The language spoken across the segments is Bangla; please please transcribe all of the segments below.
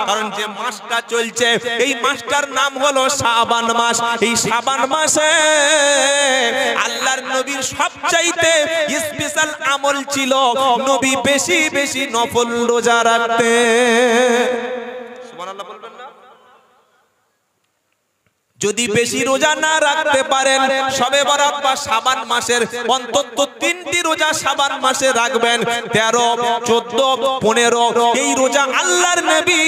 কারণ যে মাসটা চলছে এই মাসটার নাম হলো শাবান মাস। এই শাবান মাসে আল্লাহর নবীর সবচাইতে স্পেশাল আমল ছিল নবী বেশি বেশি নফল রোজা রাখতেন। সুবহানাল্লাহ বলবেন না? যদি বেশি রোজা না রাখতে পারেন শবে বরাত বা শাবান মাসের অন্তত 3টি রোজা শাবান মাসে রাখবেন। 13, 14, 15 এই রোজা আল্লাহর নবী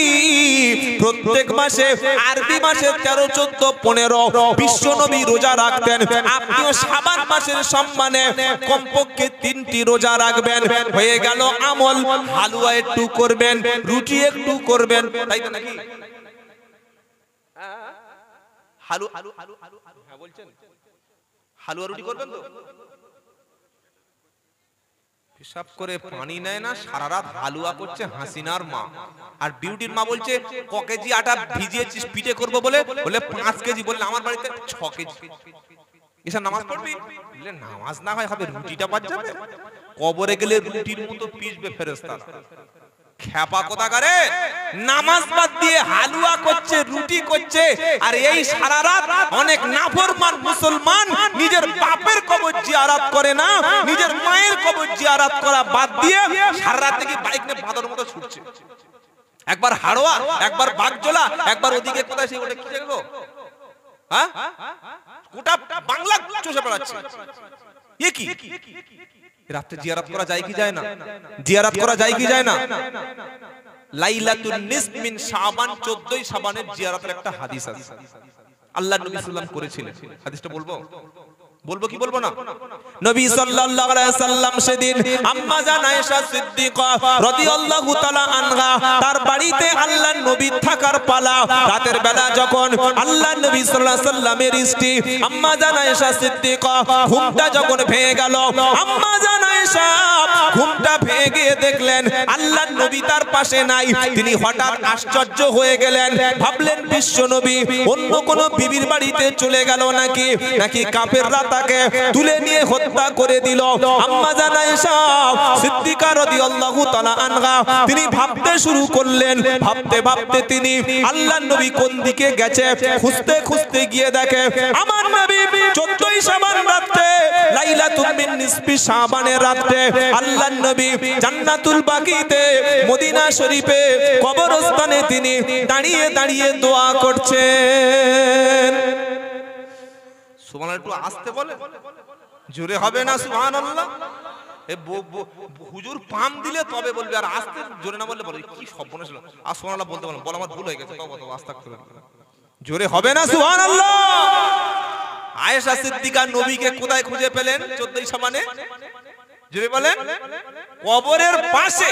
প্রত্যেক মাসে আরবি মাসে 13, 14, 15 বিশ্ব নবী রোজা রাখতেন। আপনিও শাবান মাসের সম্মানে কমপক্ষে 3টি রোজা রাখবেন। হয়ে গেল আমল। হালুয়া একটু করবেন, রুটি একটু করবেন, তাই তো নাকি? হ্যাঁ বলছেন, হালুয়া রুটি করবেন তো? হিসাব করে পানি নেয় না, সারা রাত হালুয়া করছে হাসিনার মা। আর বিউটির মা বলছে ক কেজি আটা ভিজিয়েছিস পিঠে করবো বলে, বলে 5 কেজি। বললে আমার বাড়িতে 6 কেজি। এসব নামাজ পড়বি? বললে নামাজ না হয় হবে, রুটিটা বাদ যাবে। কবরে গেলে রুটির মতো পিসবে ফেরেশতা। খেপা কোথাকারে, নামাজ বাদ দিয়ে হালুয়া করছে, রুটি করছে। আর এই সারা রাত অনেক নাফরমান মুসলমান নিজের বাপের কবর জিয়ারত করে না, নিজের মায়ের কবর জিয়ারত করা বাদ দিয়ে সারা রাত থেকে বাইক নিয়ে বাঁদরের মতো ছুটছে। একবার হাড়োয়া, একবার বাগজোলা, একবার ওদিকে কোথায় সেই ওটা কি দেখো, হ্যাঁ গোটা বাংলা চষে বেড়াচ্ছে। এ কি রাতে জিয়ারত করা যায় কি যায় না? জিয়ারত করা যায় কি যায় না? লাইলাতুন নিসফ মিন শাবান, 14ই শাবানের জিয়ারতের একটা হাদিস আছে, আল্লাহর নবী সাল্লাল্লাহু আলাইহি ওয়াসাল্লাম করেছিলেন। হাদিসটা বলবো? বলবো কি বলবো না? নবী সাল্লাল্লাহু আলাইহি ওয়াসাল্লাম সেদিন আম্মা জান আয়েশা সিদ্দিকা রাদিয়াল্লাহু তাআলা আনহা তার বাড়িতে আল্লাহর নবী থাকার পালা। রাতের বেলা যখন আল্লাহর নবী সাল্লাল্লাহু আলাইহি ওয়াসাল্লামের স্ত্রী আম্মা জান আয়েশা সিদ্দিকা ঘুমটা যখন ভেঙে গেল, আম্মা জান আয়েশা ঘুমটা ভেঙে দেখলেন আল্লাহর নবী তার পাশে নাই। তিনি হঠাৎ আশ্চর্য হয়ে গেলেন, ভাবলেন বিশ্ব নবী অন্য কোন বিবির বাড়িতে চলে গেল নাকি, নাকি কাফেররা তাকে তুলে নিয়ে হত্যা করে দিল। আম্মা জান আয়েশা সিদ্দিকা রাদিয়াল্লাহু তাআলা আনহা তিনি ভাবতে শুরু করলেন। ভাবতে ভাবতে তিনি আল্লাহর নবী কোন দিকে গেছে খুঁজতে খুঁজতে গিয়ে দেখে আমার নবী 14ই শাবান রাতে, লাইলাতুল মিন নিসফি শাবানের রাতে আল্লাহর নবী জান্নাতুল বাকিতে মদিনা শরীফে কবরস্থানে তিনি দাঁড়িয়ে দাঁড়িয়ে দোয়া করছেন। সুবহানাল্লাহ, একটু আস্তে বলে, জোরে হবে না সুবহানাল্লাহ? হুজুর পাম দিলে তবে বলবে, আর আস্তে জোরে না বললে বলে কি সর্বনাশ হলো। আর সুবহানাল্লাহ বলতে বলেন, বল আমার ভুল হয়ে গেছে, তওবা তওবা আস্তাগফিরুল্লাহ। জোরে হবে না সুবহানাল্লাহ? আয়েশা সিদ্দিকা নবীকে কোথায় খুঁজে পেলেন 14ই শাবানে? জোরে বলেন। কবরের পাশে।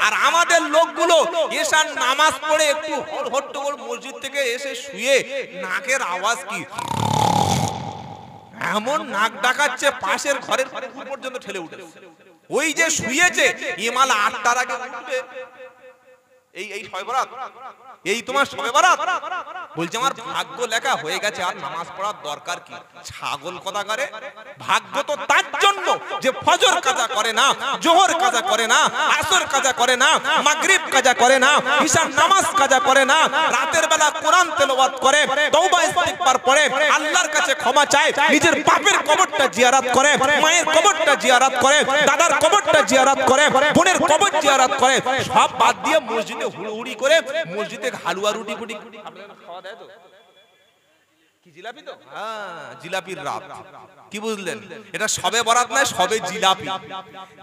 আর আমাদের লোকগুলো এশার নামাজ পড়ে একটু হট্টগোল মসজিদ থেকে এসে শুয়ে নাকের আওয়াজ কি এমন নাক ডাকাচ্ছে, পাশের ঘরের কুকুর পর্যন্ত ঠেলে উঠে। ওই যে শুয়েছে ইমাল 8টার আগে উঠবে। এই শবে বরাত, এই তোমার শবে বরাত। বলছে আমার ভাগ্য লেখা হয়ে গেছে, আর নামাজ পড়ার দরকার কি? ছাগল কথা করে। ভাগ্য তো তার জন্য যে ফজর কাজা করে না, জোহর কাজা করে না, আসর কাজা করে না, মাগরিব কাজা করে না, ঈশার নামাজ কাজা করে না, রাতের বেলা কোরআন তেলাওয়াত করে, তওবা ইস্তিগফার পড়ে, আল্লাহর কাছে ক্ষমা চায়, নিজের বাপের কবরটা জিয়ারত করে, মায়ের কবরটা জিয়ারত করে, দাদার কবরটা জিয়ারত করে, বোনের কবর জিয়ারত করে, সব বাদ দিয়ে মসজিদে হুড়ুহুড়ি করে মসজিদে হালুয়া রুটি ফুটি খাওয়া দেয়। তো কি জিলাপি? তো হ্যাঁ, জিলাপির রাত। কি বুঝলেন? এটা শবে বরাত নয়, শবে জিলাপি।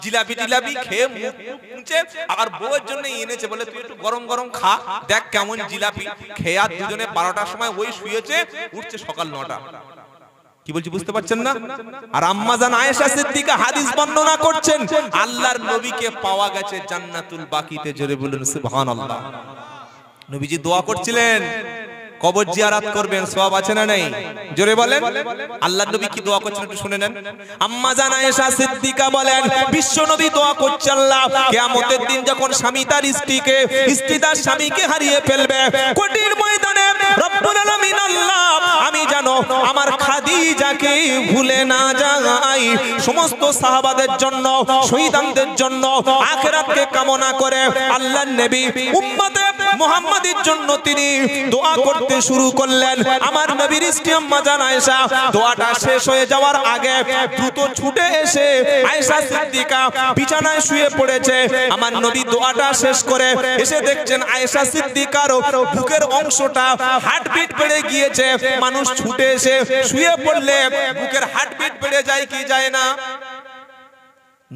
জিলাপি টিলাপি খেয়ে মুখ মুছে আবার বউয়ের জন্য এনেছে, বলে তুই একটু গরম গরম খা, দেখ কেমন জিলাপি। খেয়ে আর দুজনে 12টার সময় ওই শুয়েছে, উঠছে সকাল 9টা। কি বলছি বুঝতে পারছেন না? আর আম্মা জান আয়েশা সিদ্দিকা হাদিস বর্ণনা করছেন আল্লাহর নবীকে পাওয়া গেছে জান্নাতুল বাকিতে। জোরে বলুন সুবহানাল্লাহ। নবীজি দোয়া করছিলেন কবর জিয়ারত করবেন, সওয়াব আছে না নাই? জোরে বলেন। আল্লাহর নবী কি দোয়া করছেন একটু শুনে নেন। আম্মা জান আয়েশা সিদ্দিকা বলেন বিশ্ব নবী দোয়া করছে আল্লাহ কিয়ামতের দিন যখন স্বামী তার স্ত্রীকে, স্ত্রী তার স্বামীকে হারিয়ে ফেলবে, কঠিন ময়দানে রব্বুল আলামিন আল্লাহ আমি জানো আমার খাদিজাকে ভুলে না যাই। সমস্ত সাহাবাদের জন্য, শহীদদের জন্য, আখিরাতকে কামনা করে আল্লাহর নবী উম্মতে মুহাম্মাদের জন্য তিনি দোয়া করতে শুরু করলেন। আমার নবীর স্ত্রী আম্মা জান আয়েশা দোয়াটা শেষ হয়ে যাওয়ার আগে দ্রুত ছুটে এসে আয়েশা সিদ্দিকা বিছানায় শুয়ে পড়েছে। আমার নবী দোয়াটা শেষ করে এসে দেখছেন আয়েশা সিদ্দিকার বুকের অংশটা হার্টবিট বেড়ে গিয়েছে। মানুষ ছুটে এসে শুয়ে পড়লে বুকের হার্টবিট বেড়ে যায় কি যায় না?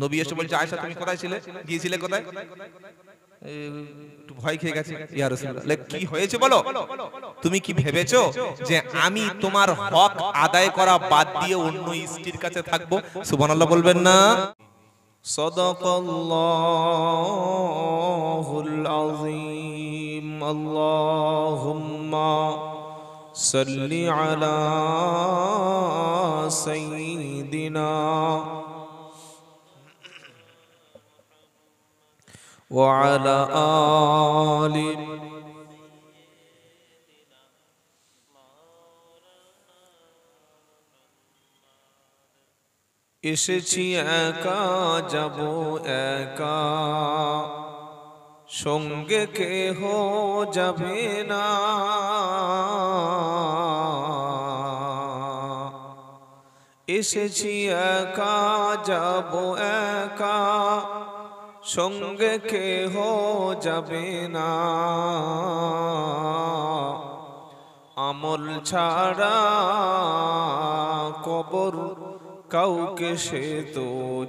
নবী এসে বলছে আয়েশা তুমি কোথায় ছিলে, গিয়েছিলে কোথায়? একটু ভয় খেয়ে গেছে। ইয়া রাসূলুল্লাহ কি হয়েছে বলো? তুমি কি ভেবেছো যে আমি তোমার হক আদায় করা বাদ দিয়ে অন্য স্ত্রীর কাছে থাকবো? সুবহানাল্লাহ বলবেন না? সাদাকাল্লাহুল আযীম। আল্লাহুম্মা সাল্লি আলা সাইয়্যিদিনা وعلى آل এসেছি একা যাব একা, সঙ্গে কেহ যাবে না। এসেছি একা যাব একা, সঙ্গে কেহ যাবে না। আমল ছাড়া কবর কাউকে সে তো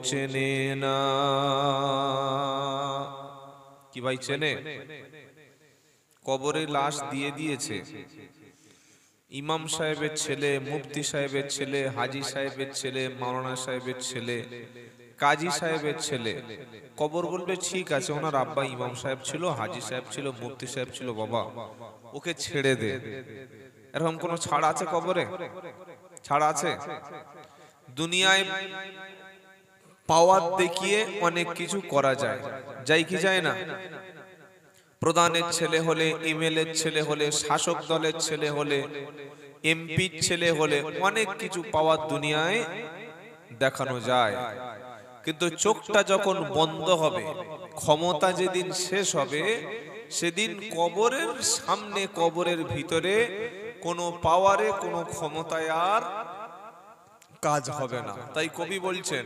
চেনে না। কি ভাই চেনে? কবরে লাশ দিয়ে দিয়েছে ইমাম সাহেবের ছেলে, মুফতি সাহেবের ছেলে, হাজী সাহেবের ছেলে, মাওলানা সাহেবের ছেলে, কাজী সাহেবের ছেলে। কবর বলবে ঠিক আছে ওনার আব্বা ইমাম সাহেব ছিল, হাজী সাহেব ছিল, মুফতি সাহেব ছিল, বাবা ওকে ছেড়ে দে। এরকম কোন ছাড় আছে কবরে? ছাড় আছে? দুনিয়ায় পাওয়ার দেখিয়ে অনেক কিছু করা যায়, যাই কি যায় না? প্রধানের ছেলে হলে, এমএলএর ছেলে হলে, শাসক দলের ছেলে হলে, এমপির ছেলে হলে অনেক কিছু পাওয়ার দুনিয়ায় দেখানো যায়। কিন্তু চোখটা যখন বন্ধ হবে, ক্ষমতা যেদিন শেষ হবে, সেদিন কবরের সামনে, কবরের ভিতরে কোনো পাওয়ারে, কোনো ক্ষমতায় আর কাজ হবে না। তাই কবি বলছেন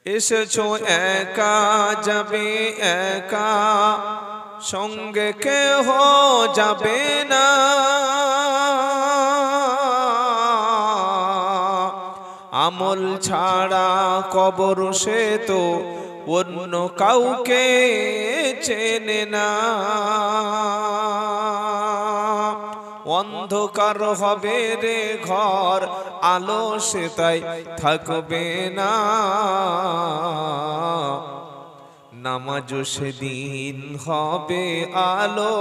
এসেছো একা যাবে একা, সঙ্গে কেহ যাবে না। আমল ছাড়া কবর সে তো অন্য কাউকে চেনে না। অন্ধকার হবে রে ঘর, আলো সে তাই থাকবে না। নামাজ সেদিন হবে আলো,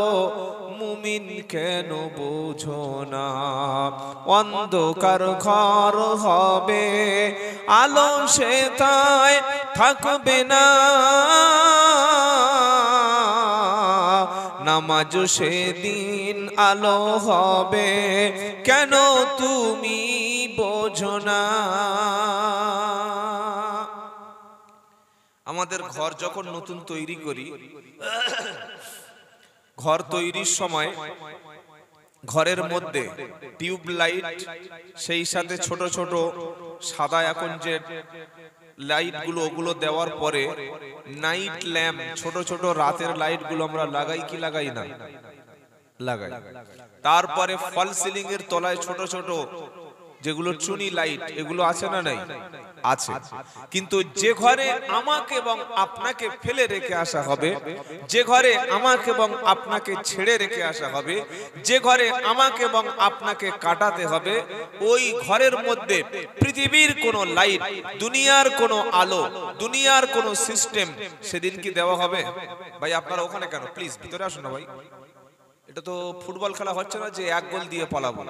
মুমিন কেন বোঝো না। অন্ধকার ঘর হবে, আলো সে তাই থাকবে না। নামাজ সেদিন আলো হবে, কেন তুমি বোঝো না। আমাদের ঘর যখন নতুন তৈরি করি, ঘর তৈরির সময় ঘরের মধ্যে টিউব লাইট, সেই সাথে ছোট ছোট সাদা এখন যে লাইট গুলো, ওগুলো দেওয়ার পরে নাইট ল্যাম্প, ছোট ছোট রাতের লাইট গুলো আমরা লাগাই কি লাগাই না? লাগাই। তারপরে ফল সিলিং এর তলায় ছোট ছোট যেগুলো চুনি লাইট, এগুলো আছে না নাই? আছে। কিন্তু যে ঘরে আমাকে এবং আপনাকে ফেলে রেখে আসা হবে, যে ঘরে আমাকে এবং আপনাকে ছেড়ে রেখে আসা হবে, যে ঘরে আমাকে এবং আপনাকে কাটাতে হবে, ওই ঘরের মধ্যে পৃথিবীর কোনো লাইট, দুনিয়ার কোনো আলো, দুনিয়ার কোনো সিস্টেম সেদিন কি দেওয়া হবে? ভাই আপনারা ওখানে কেন? প্লিজ ভিতরে আসুন না ভাই। এটা তো ফুটবল খেলা হচ্ছে না যে এক গোল দিয়ে পালাবো।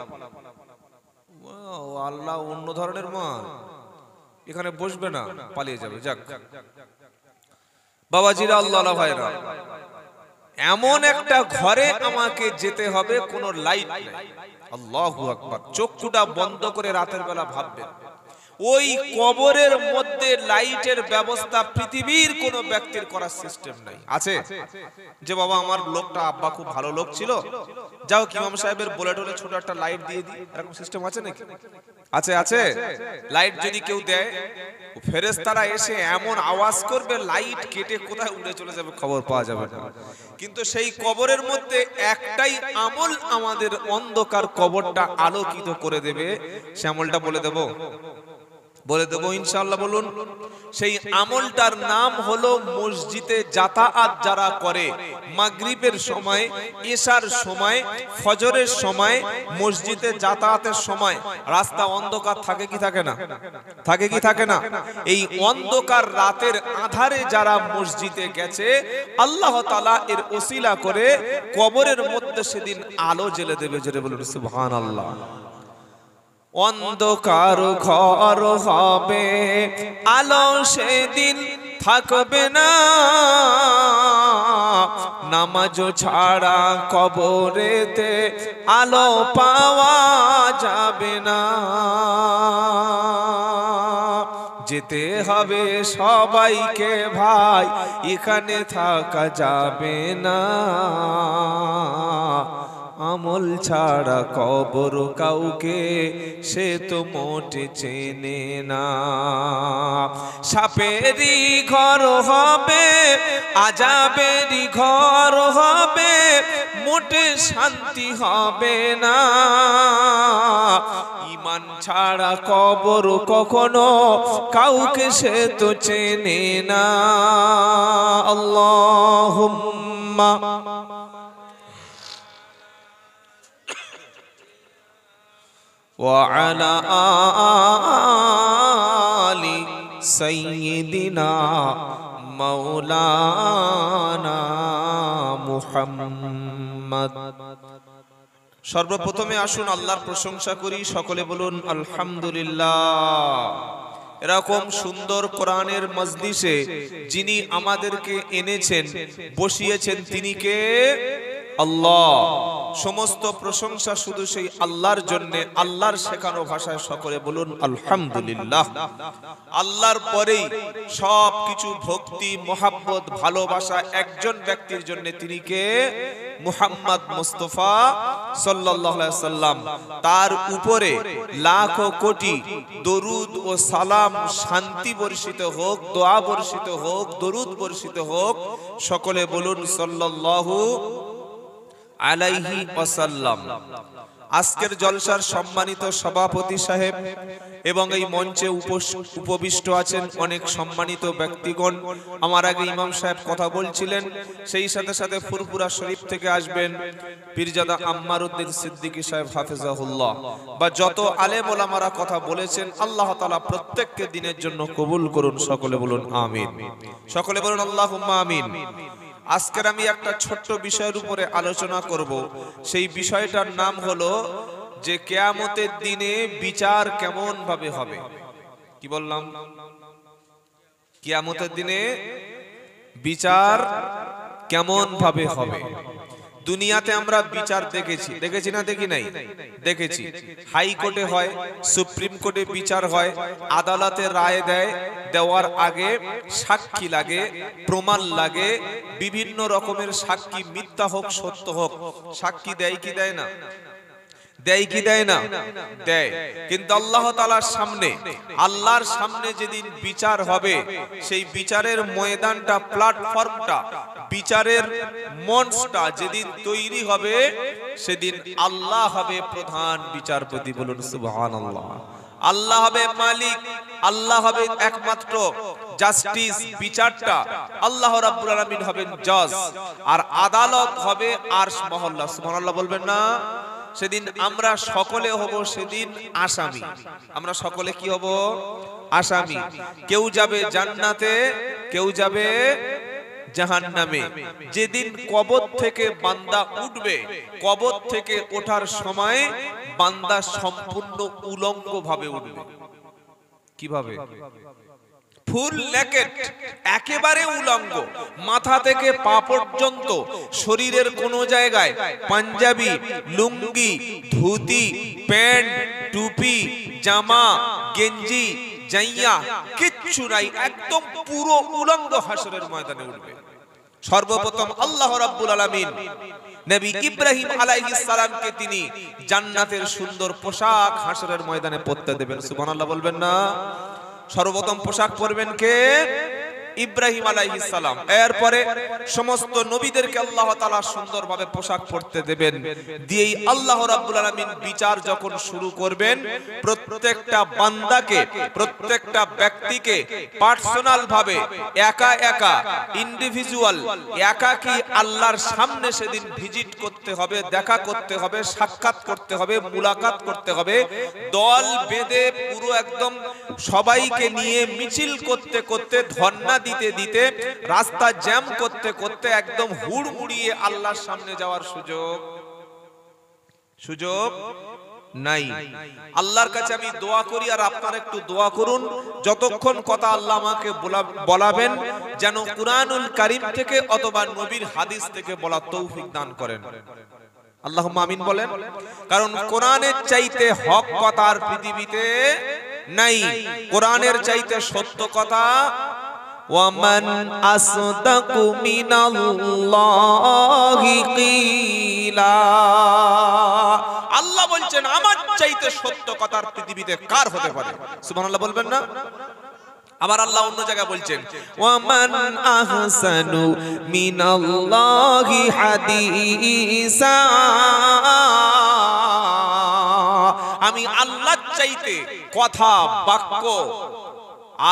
আল্লাহ অন্য ধরনের মাল, এখানে বসবে না, পালিয়ে যাবে। যাক বাবাজিরা, আল্লাহ ভাইরা, এমন একটা ঘরে আমাকে যেতে হবে, কোনো লাইট নেই। আল্লাহু আকবার। চক্ষুটা বন্ধ করে রাতের বেলা ভাববেন, ওই কবরের মধ্যে লাইটের ব্যবস্থা পৃথিবীর কোন ব্যক্তির করার সিস্টেম নাই। আছে যে বাবা আমার লোকটা আব্বা খুব ভালো লোক ছিল, যাও ইমাম সাহেবের বলে টলে ছোট একটা লাইট দিয়ে দিই, এরকম সিস্টেম আছে নাকি? আছে আছে। লাইট যদি কেউ দেয়, ফেরেশতারা এসে এমন আওয়াজ করবে লাইট কেটে কোথায় উড়ে চলে যাবে খবর পাওয়া যাবে না। কিন্তু সেই কবরের মধ্যে একটাই আমল আমাদের অন্ধকার কবরটা আলোকিত করে দেবে। সে আমলটা বলে দেব, বলে দেবো ইনশাআল্লাহ। বলুন। সেই আমলটার নাম হলো মসজিদে যাতায়াত যারা করে, মাগরিবের সময়, এশার সময়, ফজরের সময়, মসজিদে যাতায়াতের সময় রাস্তা অন্ধকার থাকে কি থাকে না? থাকে কি থাকে না? এই অন্ধকার রাতের আধারে যারা মসজিদে গেছে, আল্লাহ তাআলা এর ওসিলা করে কবরের মধ্যে সেদিন আলো জ্বেলে দেবে। জোরে বলুন সুবহানাল্লাহ। অন্ধকার ঘর হবে, আলো সেদিন থাকবে না, নামাজ ছাড়া কবরেতে আলো পাওয়া যাবে না। যেতে হবে সবাইকে ভাই, এখানে থাকা যাবে না। আমল ছাড়া কবর কাউকে সে তো মোটে চেনে না। সাপেরই ঘর হবে, আযাবেরই ঘর হবে, মোটে শান্তি হবে না। ঈমান ছাড়া কবর কখনো কাউকে সে তো চেনে না। আল্লাহুম্মা وعلى آل سيدنا مولانا محمد। সর্বপ্রথমে আসুন আল্লাহর প্রশংসা করি, সকলে বলুন আলহামদুলিল্লাহ। এরকম সুন্দর কোরআনের মজলিসে যিনি আমাদেরকে এনেছেন, বসিয়েছেন, তিনি কে? আল্লাহ। সমস্ত প্রশংসা শুধু সেই আল্লাহর জন্য। আল্লাহর শেখানো ভাষায় সকলে বলুন আলহামদুলিল্লাহ। আল্লাহর পরেই সব কিছু ভক্তি, মহাব্বত, ভালোবাসা একজন ব্যক্তির জন্য, তিনি কে? মুহাম্মদ মুস্তাফা সাল্লাল্লাহু আলাইহি সাল্লাম। তার উপরে লাখো কোটি দরুদ ও সালাম, শান্তি বর্ষিত হোক, দোয়া বর্ষিত হোক, দরুদ বর্ষিত হোক। সকলে বলুন সাল্লাল্লাহু আলাইহি ওয়াসাল্লাম। আজকের জলসার সম্মানিত সভাপতি সাহেব এবং এই মঞ্চে উপবিষ্ট আছেন অনেক সম্মানিত ব্যক্তিগণ। আমার আগে ইমাম সাহেব কথা বলছিলেন, সেই সাথে সাথে ফুরফুরা শরীফ থেকে আসবেন পীরজাদা আম্মার উদ্দিন সিদ্দিকী সাহেব হাফেজাহুল্লাহ, বা যত আলেম ওলামারা কথা বলেছেন, আল্লাহ তাআলা প্রত্যেককে দিনের জন্য কবুল করুন। সকলে বলুন আমিন। সকলে বলুন আল্লাহুম্মা আমিন। আজকের আমি একটা ছোট্ট বিষয়ের উপরে আলোচনা করব। সেই বিষয়টার নাম হলো যে কিয়ামতের দিনে বিচার কেমন ভাবে হবে। কি বললাম? কিয়ামতের দিনে বিচার কেমন ভাবে হবে। দুনিয়াতে আমরা বিচার দেখেছি না দেখি নাই? দেখেছি। হাইকোর্টে হয়, সুপ্রিম কোর্টে বিচার হয়, আদালতে রায় দেয়, দেওয়ার আগে সাক্ষী লাগে, প্রমাণ লাগে, বিভিন্ন রকমের সাক্ষী, মিথ্যা হোক সত্য হোক, সাক্ষী দেয় কি দেয় না? দেয় কি দেয় না? দেয়। কিন্তু আল্লাহ তাআলার সামনে, আল্লাহর সামনে যেদিন বিচার হবে, সেই বিচারের ময়দানটা, প্ল্যাটফর্মটা, বিচারের মঞ্চটা যেদিন তৈরি হবে, সেদিন আল্লাহ হবে প্রধান বিচারপতি। বলুন সুবহানাল্লাহ। আল্লাহ হবে মালিক, আল্লাহ হবে একমাত্র জাস্টিস, বিচারটা আল্লাহ রাব্বুল আলামিন হবেন জজ, আর আদালত হবে আরশ মহল্লা। সুবহানাল্লাহ বলবেন না? সেদিন আমরা সকলে হব সেদিন আসামি। আমরা সকলে কি হব? আসামি। কেউ যাবে জান্নাতে, কেউ যাবে জাহান্নামে। যেদিন কবর থেকে বান্দা উঠবে, কবর থেকে ওঠার সময় বান্দা সম্পূর্ণ উলঙ্গ ভাবে উঠবে। কিভাবে? ফুল নেকেড, একেবারে উলঙ্গ, মাথা থেকে পা পর্যন্ত, শরীরের কোনো জায়গায় পাঞ্জাবি, লুঙ্গি, ধুতি, প্যান্ট, টুপি, জামা, গেঞ্জি জাইয়া কিচ্ছু নাই, একদম পুরো উলঙ্গ হাসরের ময়দানে উঠবে। সর্বপ্রথম আল্লাহ রাব্বুল আলামিন নবী ইব্রাহিম আলাইহিস সালামকে তিনি জান্নাতের সুন্দর পোশাক হাসরের ময়দানে পরতে দেবেন। সুবহানাল্লাহ বলবেন না? সর্বপ্রথম পোশাক পরবেন কে? ইব্রাহিম আলাইহিস সালাম। এরপরে সমস্ত নবীদেরকে আল্লাহ তাআলা সুন্দরভাবে পোশাক পরতে দেবেন। দিয়েই আল্লাহ রাব্বুল আলামিন বিচার যখন শুরু করবেন, প্রত্যেকটা বান্দাকে, প্রত্যেকটা ব্যক্তিকে পার্সোনাল ভাবে একা একা ইন্ডিভিজুয়াল একাকী আল্লাহর সামনে সেদিন ভিজিট করতে হবে, দেখা করতে হবে, সাক্ষাৎ করতে হবে, মুলাকাত করতে হবে। দল বেঁধে পুরো একদম সবাইকে নিয়ে মিছিল করতে করতে, ধর্ণা দিতে দিতে, রাস্তা জ্যাম করতে করতে একদম হুড়মুড়িয়ে আল্লাহর সামনে যাওয়ার সুযোগ নাই। আল্লাহর কাছে আমি দোয়া করি, আর আপনারা একটু দোয়া করুন, যতক্ষণ কথা আল্লাহ আমাকে বলাবেন যেন কুরআনুল কারীম থেকে অথবা নবীর হাদিস থেকে বলা তৌফিক দান করেন। আল্লাহুম্মা আমিন বলেন। কারণ কোরআনের চাইতে হক কথা আর পৃথিবীতে নাই। কোরআনের চাইতে সত্য কথা, ওয়ামান আসদাকু মিনাল্লাহি কিলা, আল্লাহ বলছেন আমার চাইতে সত্য কথা আর পৃথিবীতে কার হতে পারে? সুবহানাল্লাহ বলবেন না? আবার আল্লাহ অন্য জায়গায় বলছেন ওয়ামান আহসানু মিনাল্লাহি হাদিসা, আমি আল্লাহর চাইতে কথা, বাক্য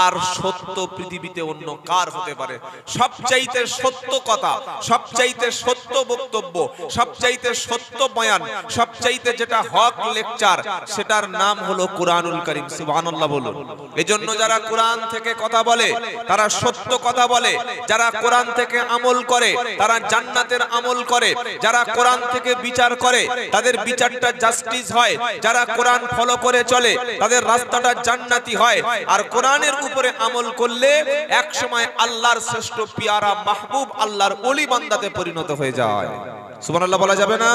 আর সত্য পৃথিবীতে অন্য কার হতে পারে? সবচাইতে সত্য কথা, সবচাইতে সত্য বক্তব্য, সবচাইতে সত্য বয়ান, সবচাইতে যেটা হক লেকচার, সেটার নাম হলো কুরআনুল কারীম। সুবহানাল্লাহ বলুন। এজন্য যারা কোরআন থেকে কথা বলে তারা সত্য কথা বলে, যারা কোরআন থেকে আমল করে তারা জান্নাতের আমল করে, যারা কোরআন থেকে বিচার করে তাদের বিচারটা জাস্টিস হয়, যারা কোরআন ফলো করে চলে তাদের রাস্তাটা জান্নাতি হয়। আর কোরআনের উপরে আমল করলে এক সময় আল্লাহর শ্রেষ্ঠ পিয়ারা মাহবুব আল্লাহর ওলি বান্দাতে পরিণত হয়ে যায়। সুবহানাল্লাহ বলা যাবে না?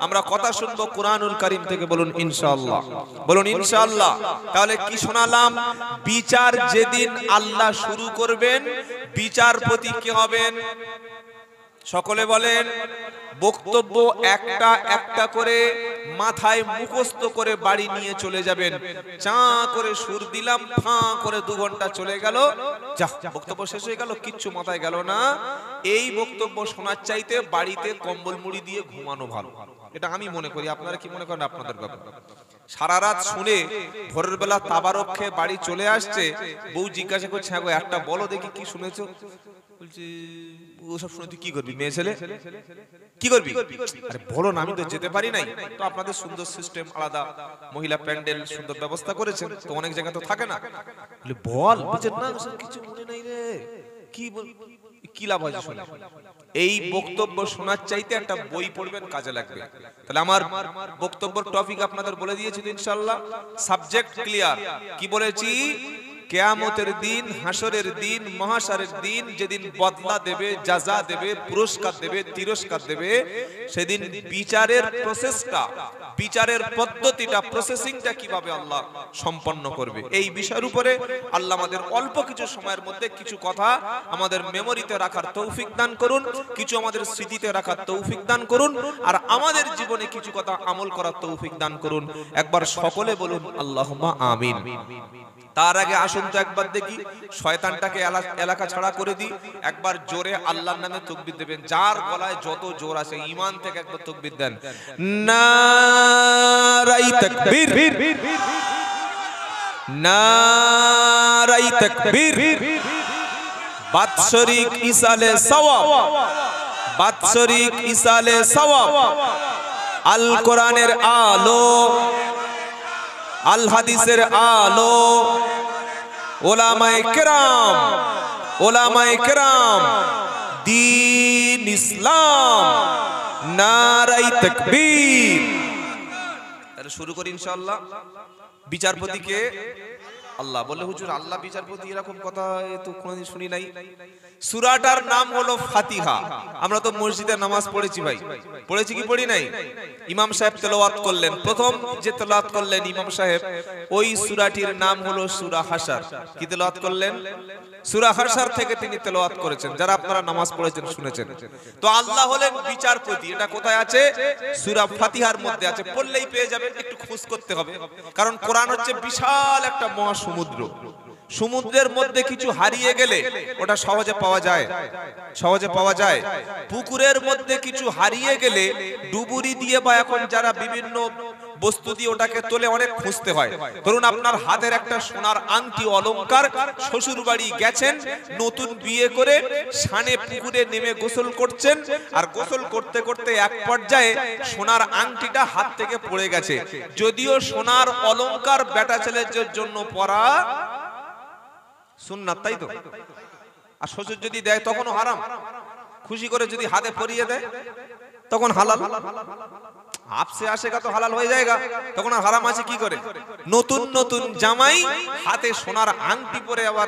আমরা কথা শুনবো কুরআনুল কারীম থেকে, বলুন ইনশাআল্লাহ, বলুন ইনশাআল্লাহ। তাহলে কি শোনালাম? বিচার যেদিন আল্লাহ শুরু করবেন, বিচারপতি কে হবেন? সকলে বলেন। বক্তব্য একটা একটা করে মাথায় মুখস্থ করে বাড়ি নিয়ে চলে যাবেন। চা করে সুর দিলাম, ফাঁ করে 2 ঘন্টা চলে গেল, যা বক্তব্য শেষ হয়ে গেল, কিচ্ছু মাথায় গেল না। এই বক্তব্য শোনার চাইতে বাড়িতে কম্বল মুড়ি দিয়ে ঘুমানো ভালো। এটা আমি মনে করি। আপনারা কি মনে করেন? আপনাদের ব্যাপার। সারা রাত শুনে ভোরের বেলা তাবারক খেয়ে বাড়ি চলে আসছে, বউ জিজ্ঞাসা করছে, হ্যাঁ গো একটা বলো দেখি কি শুনেছো? বলছি ওসব শুনে তুই কি করবি? মেয়ে ছেলে কি করবি? আরে বলো না, আমি তো যেতে পারি নাই। তো আপনাদের সুন্দর সিস্টেম, আলাদা মহিলা প্যান্ডেল, সুন্দর ব্যবস্থা করেছেন তো, অনেক জায়গা তো থাকে না। বলে বল, বুঝেন না কিছু মনে নাই রে, কি বল, কি লাভ হয় শুনে? এই বক্তব্য শোনার চাইতে একটা বই পড়বেন, কাজে লাগবে। তাহলে আমার বক্তব্যের টপিক আপনাদের বলে দিয়েছি ইনশাআল্লাহ। Subject clear. কি বলেছি? কিয়ামতের দিন, হাসরের দিন, মহাশরের দিন, যেদিন বদলা দেবে, জাযা দেবে, পুরস্কার দেবে, তিরস্কার দেবে, সেদিন বিচারের প্রসেসটা, বিচারের পদ্ধতিটা, প্রসেসিংটা কিভাবে আল্লাহ সম্পন্ন করবে, এই বিষয়ের উপরে আল্লাহ আমাদের অল্প কিছু সময়ের মধ্যে কিছু কথা আমাদের মেমোরিতে রাখার তৌফিক দান করুন, কিছু আমাদের স্মৃতিতে রাখার তৌফিক দান করুন, আর আমাদের জীবনে কিছু কথা আমল করার তৌফিক দান করুন। একবার সকলে বলুন আল্লাহুম্মা আমিন। তার আগে আসুন তো একবার দেখি, শয়তানটাকে এলাকা ছাড়া করে দিই। একবার জোরে আল্লাহর নামে তাকবীর দেবেন, যার গলায় যত জোর আছে ঈমান থেকে একবার তাকবীর দেন। নারায়ে তাকবীর, নারায়ে তাকবীর। বাৎসরিক ইসালে সওয়াব, বাৎসরিক ইসালে সওয়াব। আল কোরআনের আলো, আল হাদিসের আলো, ওলামায়ে কেরাম, ওলামায়ে কেরাম, দ্বীন ইসলাম, নারায়ে তাকবীর। তাহলে শুরু করি ইনশাআল্লাহ। বিচারপতি কে? আল্লাহ। বলে হুজুর আল্লাহ বিচারপতি, এরকম কথা তো কোনোদিন শুনি নাই। সূরাটার নাম হলো ফাতিহা। আমরা তো মসজিদে নামাজ পড়েছি ভাই, পড়েছি কি পড়ি নাই? ইমাম সাহেব তেলাওয়াত করলেন, প্রথম যে তেলাওয়াত করলেন ইমাম সাহেব, ওই সূরাটির নাম হলো সূরা হাশর। কি তেলাওয়াত করলেন? সূরা হাশর থেকে তিনি তেলাওয়াত করেছেন, যারা আপনারা নামাজ পড়েছেন শুনেছেন। তো আল্লাহ হলেন বিচারপতি। এটা কোথায় আছে? সূরা ফাতিহার মধ্যে আছে, পড়লেই পেয়ে যাবেন, একটু খোঁজ করতে হবে। কারণ কোরআন হচ্ছে বিশাল একটা মহাসমুদ্র। সমুদ্রের মধ্যে কিছু হারিয়ে গেলে ওটা সহজে পাওয়া যায়, সহজে পাওয়া যায়। পুকুরের মধ্যে কিছু হারিয়ে গেলে ডুবুরি দিয়ে বা এখন যারা বিভিন্ন বস্তু দিয়ে ওটাকে তোলে, অনেক খুঁজতে হয়। ধরুন আপনার হাতের একটা সোনার আংটি অলংকার, শ্বশুর বাড়ি গেছেন, নতুন বিয়ে করে সানে পুকুরে নেমে গোসল করছেন, আর গোসল করতে করতে এক পর্যায়ে সোনার আংটিটা হাত থেকে পড়ে গেছে। যদিও সোনার অলংকার বেটা ছেলেদের জন্য পরা সুন্নাত, তাই তো? আর শ্বশুর যদি দেয় তখনও হারাম। খুশি করে যদি হাতে পরিয়ে দেয় তখন হালাল। আপসে আশেগা তো হালাল হয়ে যায়গা, তখন আর হারাম আছে কি করে? নতুন নতুন জামাই হাতে সোনার আংটি পরে আবার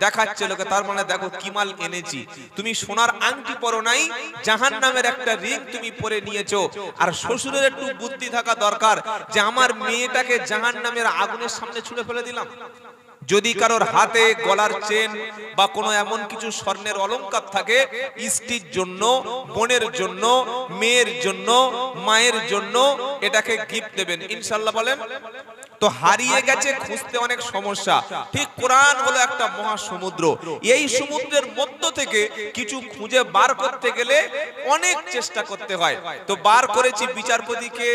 দেখাচ্ছে লোকে, তার মানে দেখো কি মাল এনেছি। তুমি সোনার আংটি পরো নাই, জাহান্নামের একটা রিং তুমি পরে নিয়েছো। আর শ্বশুরের একটু বুদ্ধি থাকা দরকার যে আমার মেয়েটাকে জাহান্নামের আগুনের সামনে ছুঁড়ে ফেলে দিলাম। যদি কারোর হাতে গলার চেন বা কোনো এমন কিছু স্বর্ণের অলংকার থাকে, স্ত্রীর জন্য, বোনের জন্য, মেয়ের জন্য, মায়ের জন্য এটাকে গিফট দেবেন ইনশাআল্লাহ, বলেন। তো হারিয়ে গেছে, খুঁজতে অনেক সমস্যা। ঠিক কোরআন হলো একটা মহাসমুদ্র। এই সমুদ্রের মধ্য থেকে কিছু খুঁজে বার করতে গেলে অনেক চেষ্টা করতে হয়। তো বার করেছি বিচারপতিকে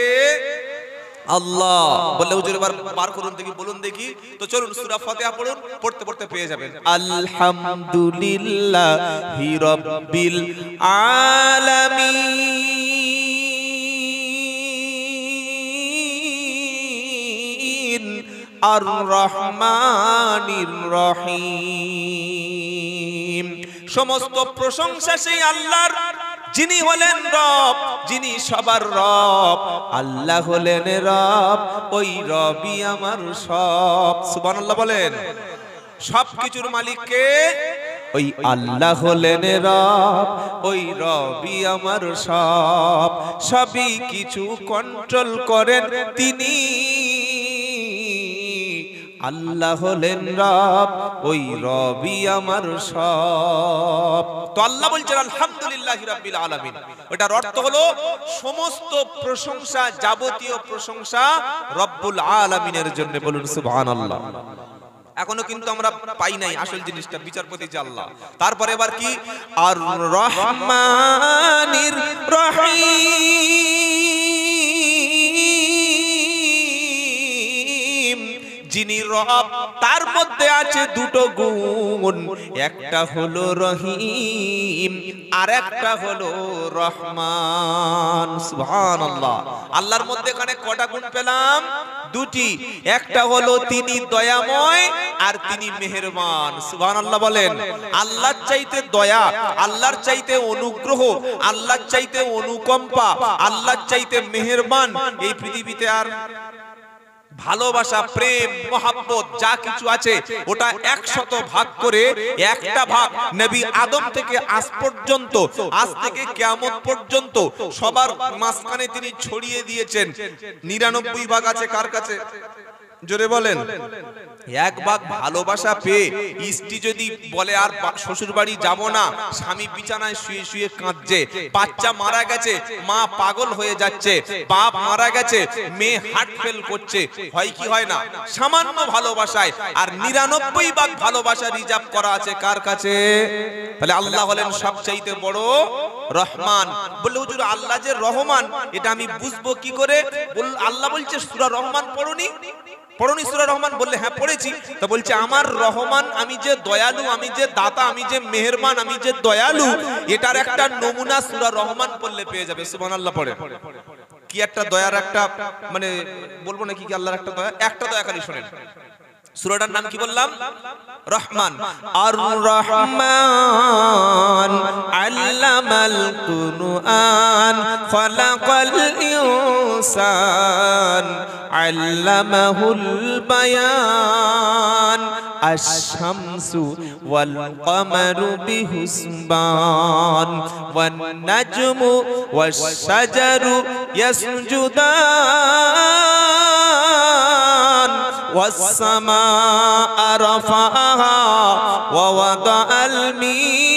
আল্লাহ। বললে হুজুর এবার বার করুন দেখি, বলুন দেখি। তো চলুন সূরা ফাতিহা পড়ুন, পড়তে পড়তে পেয়ে যাবেন। আলহামদুলিল্লাহি রাব্বিল আলামিন আর রহমানির রহিম। সমস্ত প্রশংসা সেই আল্লাহর, যিনি হলেন রব, যিনি সবার রব। আল্লাহ হলেন রব, ওই রবই আমার সব। সুবহানাল্লাহ বলেন। সবকিছুর মালিক কে? ওই আল্লাহ হলেন রব, ওই রবই আমার সব। সবই কিছু কন্ট্রোল করেন তিনি। আল্লাহ হলেন রব, ওই রবই আমার সব। তো আল্লাহ বলছেন আলহামদুলিল্লাহি রাব্বিল আলামিন। এটার অর্থ হলো সমস্ত প্রশংসা, যাবতীয় প্রশংসা রব্বুল আলামিনের জন্য। বলুন সুবহানাল্লাহ। এখনো কিন্তু আমরা পাই নাই আসল জিনিসটা, বিচারপতি যে আল্লাহ। তারপরে এবার কি? আর রহমানির রহিম, যিনি রব, তার মধ্যে আছে দুটো গুণ। একটা হলো রহিম, আর একটা হলো রহমান। সুবহানাল্লাহ। আল্লাহর মধ্যে এখানে কটা গুণ পেলাম? দুটি। একটা হলো তিনি দয়াময়, আর তিনি মেহেরবান। সুবহানাল্লাহ বলেন। আল্লাহর চাইতে দয়া, আল্লাহর চাইতে অনুগ্রহ, আল্লাহর চাইতে অনুকম্পা, আল্লাহর চাইতে মেহেরবান এই পৃথিবীতে আর ভালোবাসা, প্রেম, মহাব্বত যা কিছু আছে ওটা 100 ভাগ করে একটা ভাগ নবী আদম থেকে আজ পর্যন্ত, আজ থেকে কিয়ামত পর্যন্ত সবার মাঝখানে তিনি ছড়িয়ে দিয়েছেন। 99 ভাগ আছে কার কাছে? জোরে বলেন। এক ভাগ ভালোবাসা পেয়ে স্ত্রী যদি বলে আর শ্বশুর বাড়ি যাব না, স্বামী বিছানায় শুয়ে শুয়ে কাঁদছে, বাচ্চা মারা গেছে, মা পাগল হয়ে যাচ্ছে, বাপ মারা গেছে, মেয়ে হার্ট ফেল করছে, হয় কি হয় না? সামান্য ভালোবাসায়। আর 99 ভাগ ভালোবাসা রিজার্ভ করা আছে কার কাছে? তাহলে আল্লাহ হলেন সবচাইতে বড় রহমান। বললে হুজুর আল্লাহ যে রহমান এটা আমি বুঝবো কি করে? আল্লাহ বলছে সূরা রহমান পড়ুনি, পড়ুনি সূরা রহমান? বললে হ্যাঁ পড়েছি। তো বলছে আমার রহমান, আমি যে দয়ালু, আমি যে দাতা, আমি যে মেহেরবান, আমি যে দয়ালু, এটার একটা নমুনা সূরা রহমান পড়লে পেয়ে যাবে। সুবহানাল্লাহ পড়ে। কি একটা দয়ার একটা, মানে বলবো নাকি কি আল্লাহর একটা দয়া? একটা দয়া খালি শুনেন। সূরাটার নাম কি বললাম? রহমান। আর রহমান আল্লামাল কুরআন খালাকাল ইনসান আল্লামাহুল বায়ান আশ-শামসু ওয়াল কমারু বিহুসবান ওয়ান নাজমু ওয়াশ শাজারু ইয়াসজুদান ওয়াস সামাআ রাফাআহা ওয়া ওয়াদাআল মিজান।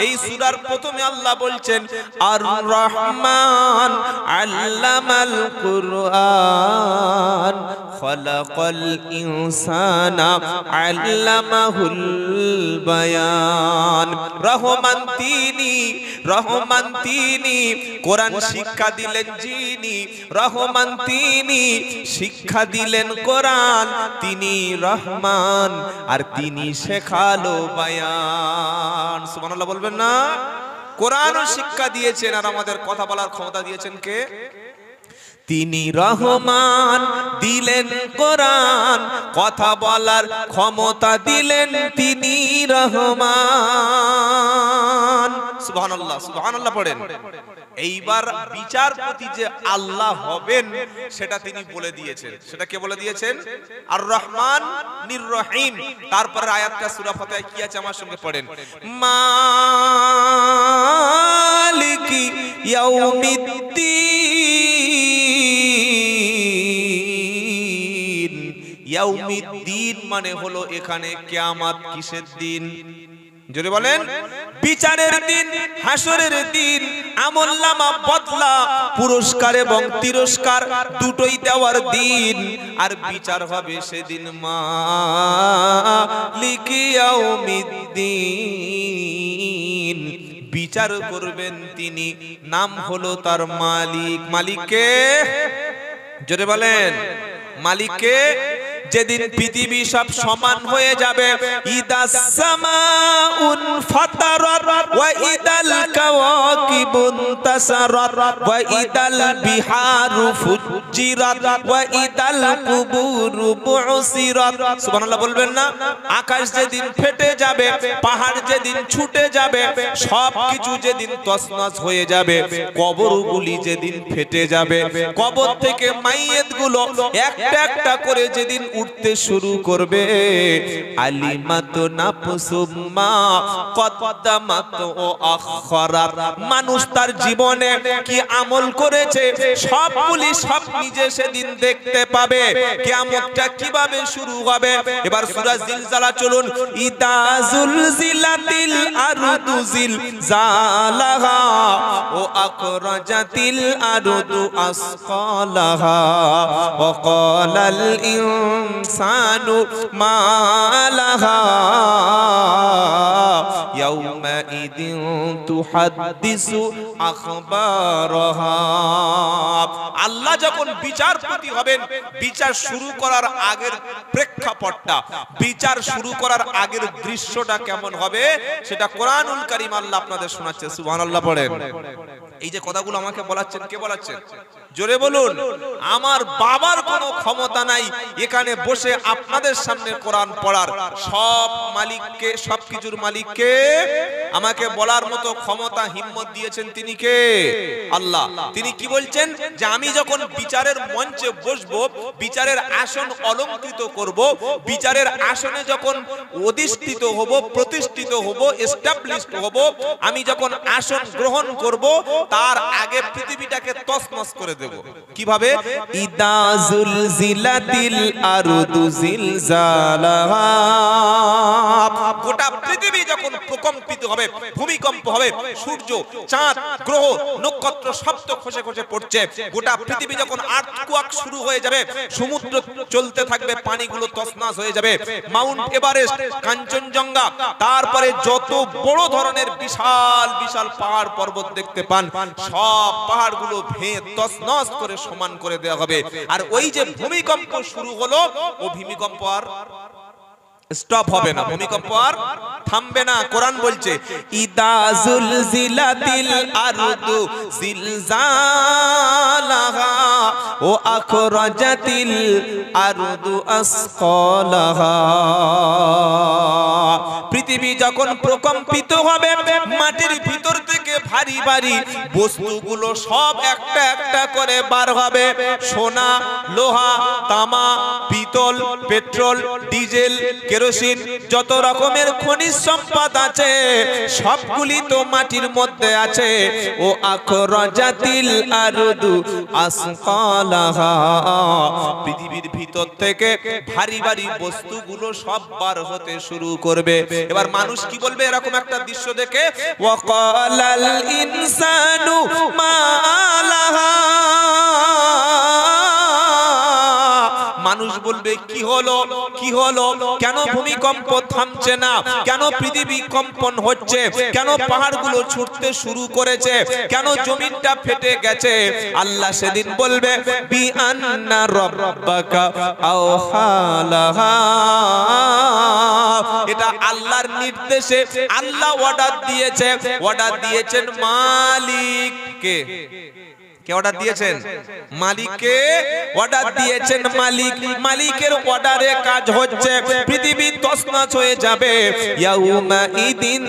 এই সূরার প্রথমে আল্লাহ বলছেন আর রহমান আল্লামাল কুরআন খলাকাল ইনসানা আল্লামাহুল বায়ান। রহমান তিনি কোরআন শিক্ষা দিলেন যিনি, রহমান তিনি শিক্ষা দিলেন কোরআন, তিনি রহমান আর তিনি শেখালো বায়ান। সুবহানাল্লাহ বলবেন না? কোরআনও শিক্ষা দিয়েছেন আর আমাদের কথা বলার ক্ষমতা দিয়েছেন কে? তিনি রহমান, দিলেন কোরআন, কথা বলার ক্ষমতা দিলেন তিনি রহমান। সুবহানাল্লাহ, সুবহানাল্লাহ পড়েন। এইবার বিচারপতি যে আল্লাহ হবেন সেটা তিনি বলে দিয়েছেন। সেটা কে বলে দিয়েছেন? আর রহমান নির রহিম। তারপরে আয়াতটা সূরা ফাতিহায় কি আছে আমার সঙ্গে পড়েন। মালিকি ইয়াউমিদ্দিন। ইয়াউমিদ্দিন মানে হলো এখানে কিয়ামত। কিসের দিন? জোরে বলেন। বিচারের দিন, হাসরের দিন, আমলনামা বদলা, পুরস্কার এবং তিরস্কার দুটোই দেওয়ার দিন। আর বিচার হবে সেদিন মালিকি ইয়াউমিদ্দিন। বিচার করবেন তিনি, নাম হলো তার মালিক। মালিককে জোরে বলেন। মালিককে যেদিন পৃথিবী সব সমান হয়ে যাবে। ইদাস সামাউন ফাতারাত ওয়া ইদাল কাওয়াকিবুন তাসারাত ওয়া ইদাল বিহারু ফুজ্জিরাত ওয়া ইদাল কুবুরু বুসিরাত। সুবহানাল্লাহ বলবেন না? আকাশ যেদিন ফেটে যাবে, পাহাড় যেদিন ছুটে যাবে, সবকিছু যেদিন তছনছ হয়ে যাবে, কবরগুলি যেদিন ফেটে যাবে, কবর থেকে মাইয়েতগুলো একটা একটা করে যেদিন উঠতে শুরু করবে, আলিমাত নাফসুম মা কদ্দামাত ও আখরাত। মানুষ তার জীবনে কি আমল করেছে সবগুলি সব নিজে সেদিন দেখতে পাবে। কিয়ামতটা কিভাবে শুরু হবে? এবার সূরা জিলজালা চলুন। ইদা জুলজিলাতিল আরদু জিলজালাহা ও আখরাজাতিল আরদু আসকালাহা ওয়া ক্বালাল ইনসানু মা লাহা ইয়াউমাইদিন তুহাদ্দিসু আখবারাহা। আল্লাহ যখন বিচারপতি হবেন, বিচার শুরু করার আগের প্রেক্ষাপটটা, বিচার শুরু করার আগের দৃশ্যটা কেমন হবে সেটা কোরআনুল কারীম আল্লাহ আপনাদের শোনাচ্ছে। সুবহানাল্লাহ পড়েন। এই যে কথাগুলো আমাকে বলাচ্ছেন, কে বলাচ্ছেন? জোরে বলুন। আমার বাবার কোনো ক্ষমতা নাই এখানে বসে আপনাদের সামনে কোরআন পড়ার। সব মালিককে, সবকিছুর মালিককে আমাকে বলার মতো ক্ষমতা হিম্মত দিয়েছেন তিনি কে? আল্লাহ। তিনি কি বলছেন? যে আমি যখন বিচারের মঞ্চে বসবো, বিচারের আসন অলংকৃত করব, বিচারের আসনে যখন অধিষ্ঠিত হব, প্রতিষ্ঠিত হব, এস্টাবলিশড হব, আমি যখন আসন গ্রহণ করব, তার আগে পৃথিবীটাকে তছনছ করে দেব। কিভাবে? ইদা জুলজিলাতিল আরদু জিলজালাহা। গোটা পৃথিবী যখন প্রকম্পিত হবে, ভূমিকম্প হবে, সূর্য, চাঁদ, গ্রহ, নক্ষত্র সপ্ত খসে খসে পড়ছে, গোটা পৃথিবী যখন আর্থকোয়াক শুরু হয়ে যাবে, সমুদ্র চলতে থাকবে, পানিগুলো তছনছ হয়ে যাবে, মাউন্ট এভারেস্ট, কাঞ্চনজঙ্ঘা, তারপরে যত বড় ধরনের বিশাল বিশাল পাহাড় পর্বত দেখতে পান, সব পাহাড়গুলো ভেঙে তছনছ করে সমান করে দেওয়া হবে। আর ওই যে ভূমিকম্প শুরু হলো, ও ভূমিকম্প আর স্টপ হবে না, ভূমিকম্প আর থামবে না। কোরআন বলছে ইদা জুলজিলাতিল আরদু জিলজালাহা ও আখরাজাতিল আরদু আসকালাহা। পৃথিবী যখন প্রকম্পিত হবে, মাটির ভিতর থেকে ভাই ভারী ভারী বস্তুগুলো সব একটা একটা করে বার হবে। সোনা, লোহা, তামা, পিতল, পেট্রোল, ডিজেল, কেরোসিন, যত রকমের খনিজ সম্পদ আছে সবগুলি তো মাটির মধ্যে আছে। ও আখরাজাতিল আরদু আসকালাহা, পৃথিবীর ভিতর থেকে ভারী ভারী বস্তুগুলো সব বার হতে শুরু করবে। এবার মানুষ কি বলবে এরকম একটা দৃশ্য দেখে? ওয়াকালাল ইনসানু মা লাহা, মানুষ বলবে কি হলো, কি হলো, কেন ভূমিকম্প থামছে না, কেন পৃথিবী কম্পন হচ্ছে, কেন পাহাড়গুলো ছুটতে শুরু করেছে, কেন জমিনটা ফেটে গেছে? আল্লাহ সেদিন বলবে বি আন্না রাব্বাকা আওহালাহা, এটা আল্লাহর নির্দেশে আল্লাহ অর্ডার দিয়েছে। অর্ডার দিয়েছেন মালিককে। কে অর্ডার দিয়েছেন? মালিককে অর্ডার দিয়েছেন। মালিক, মালিকের অর্ডারে কাজ হচ্ছে। পৃথিবী তছনছ হয়ে যাবে। ইয়াউমা ইদিন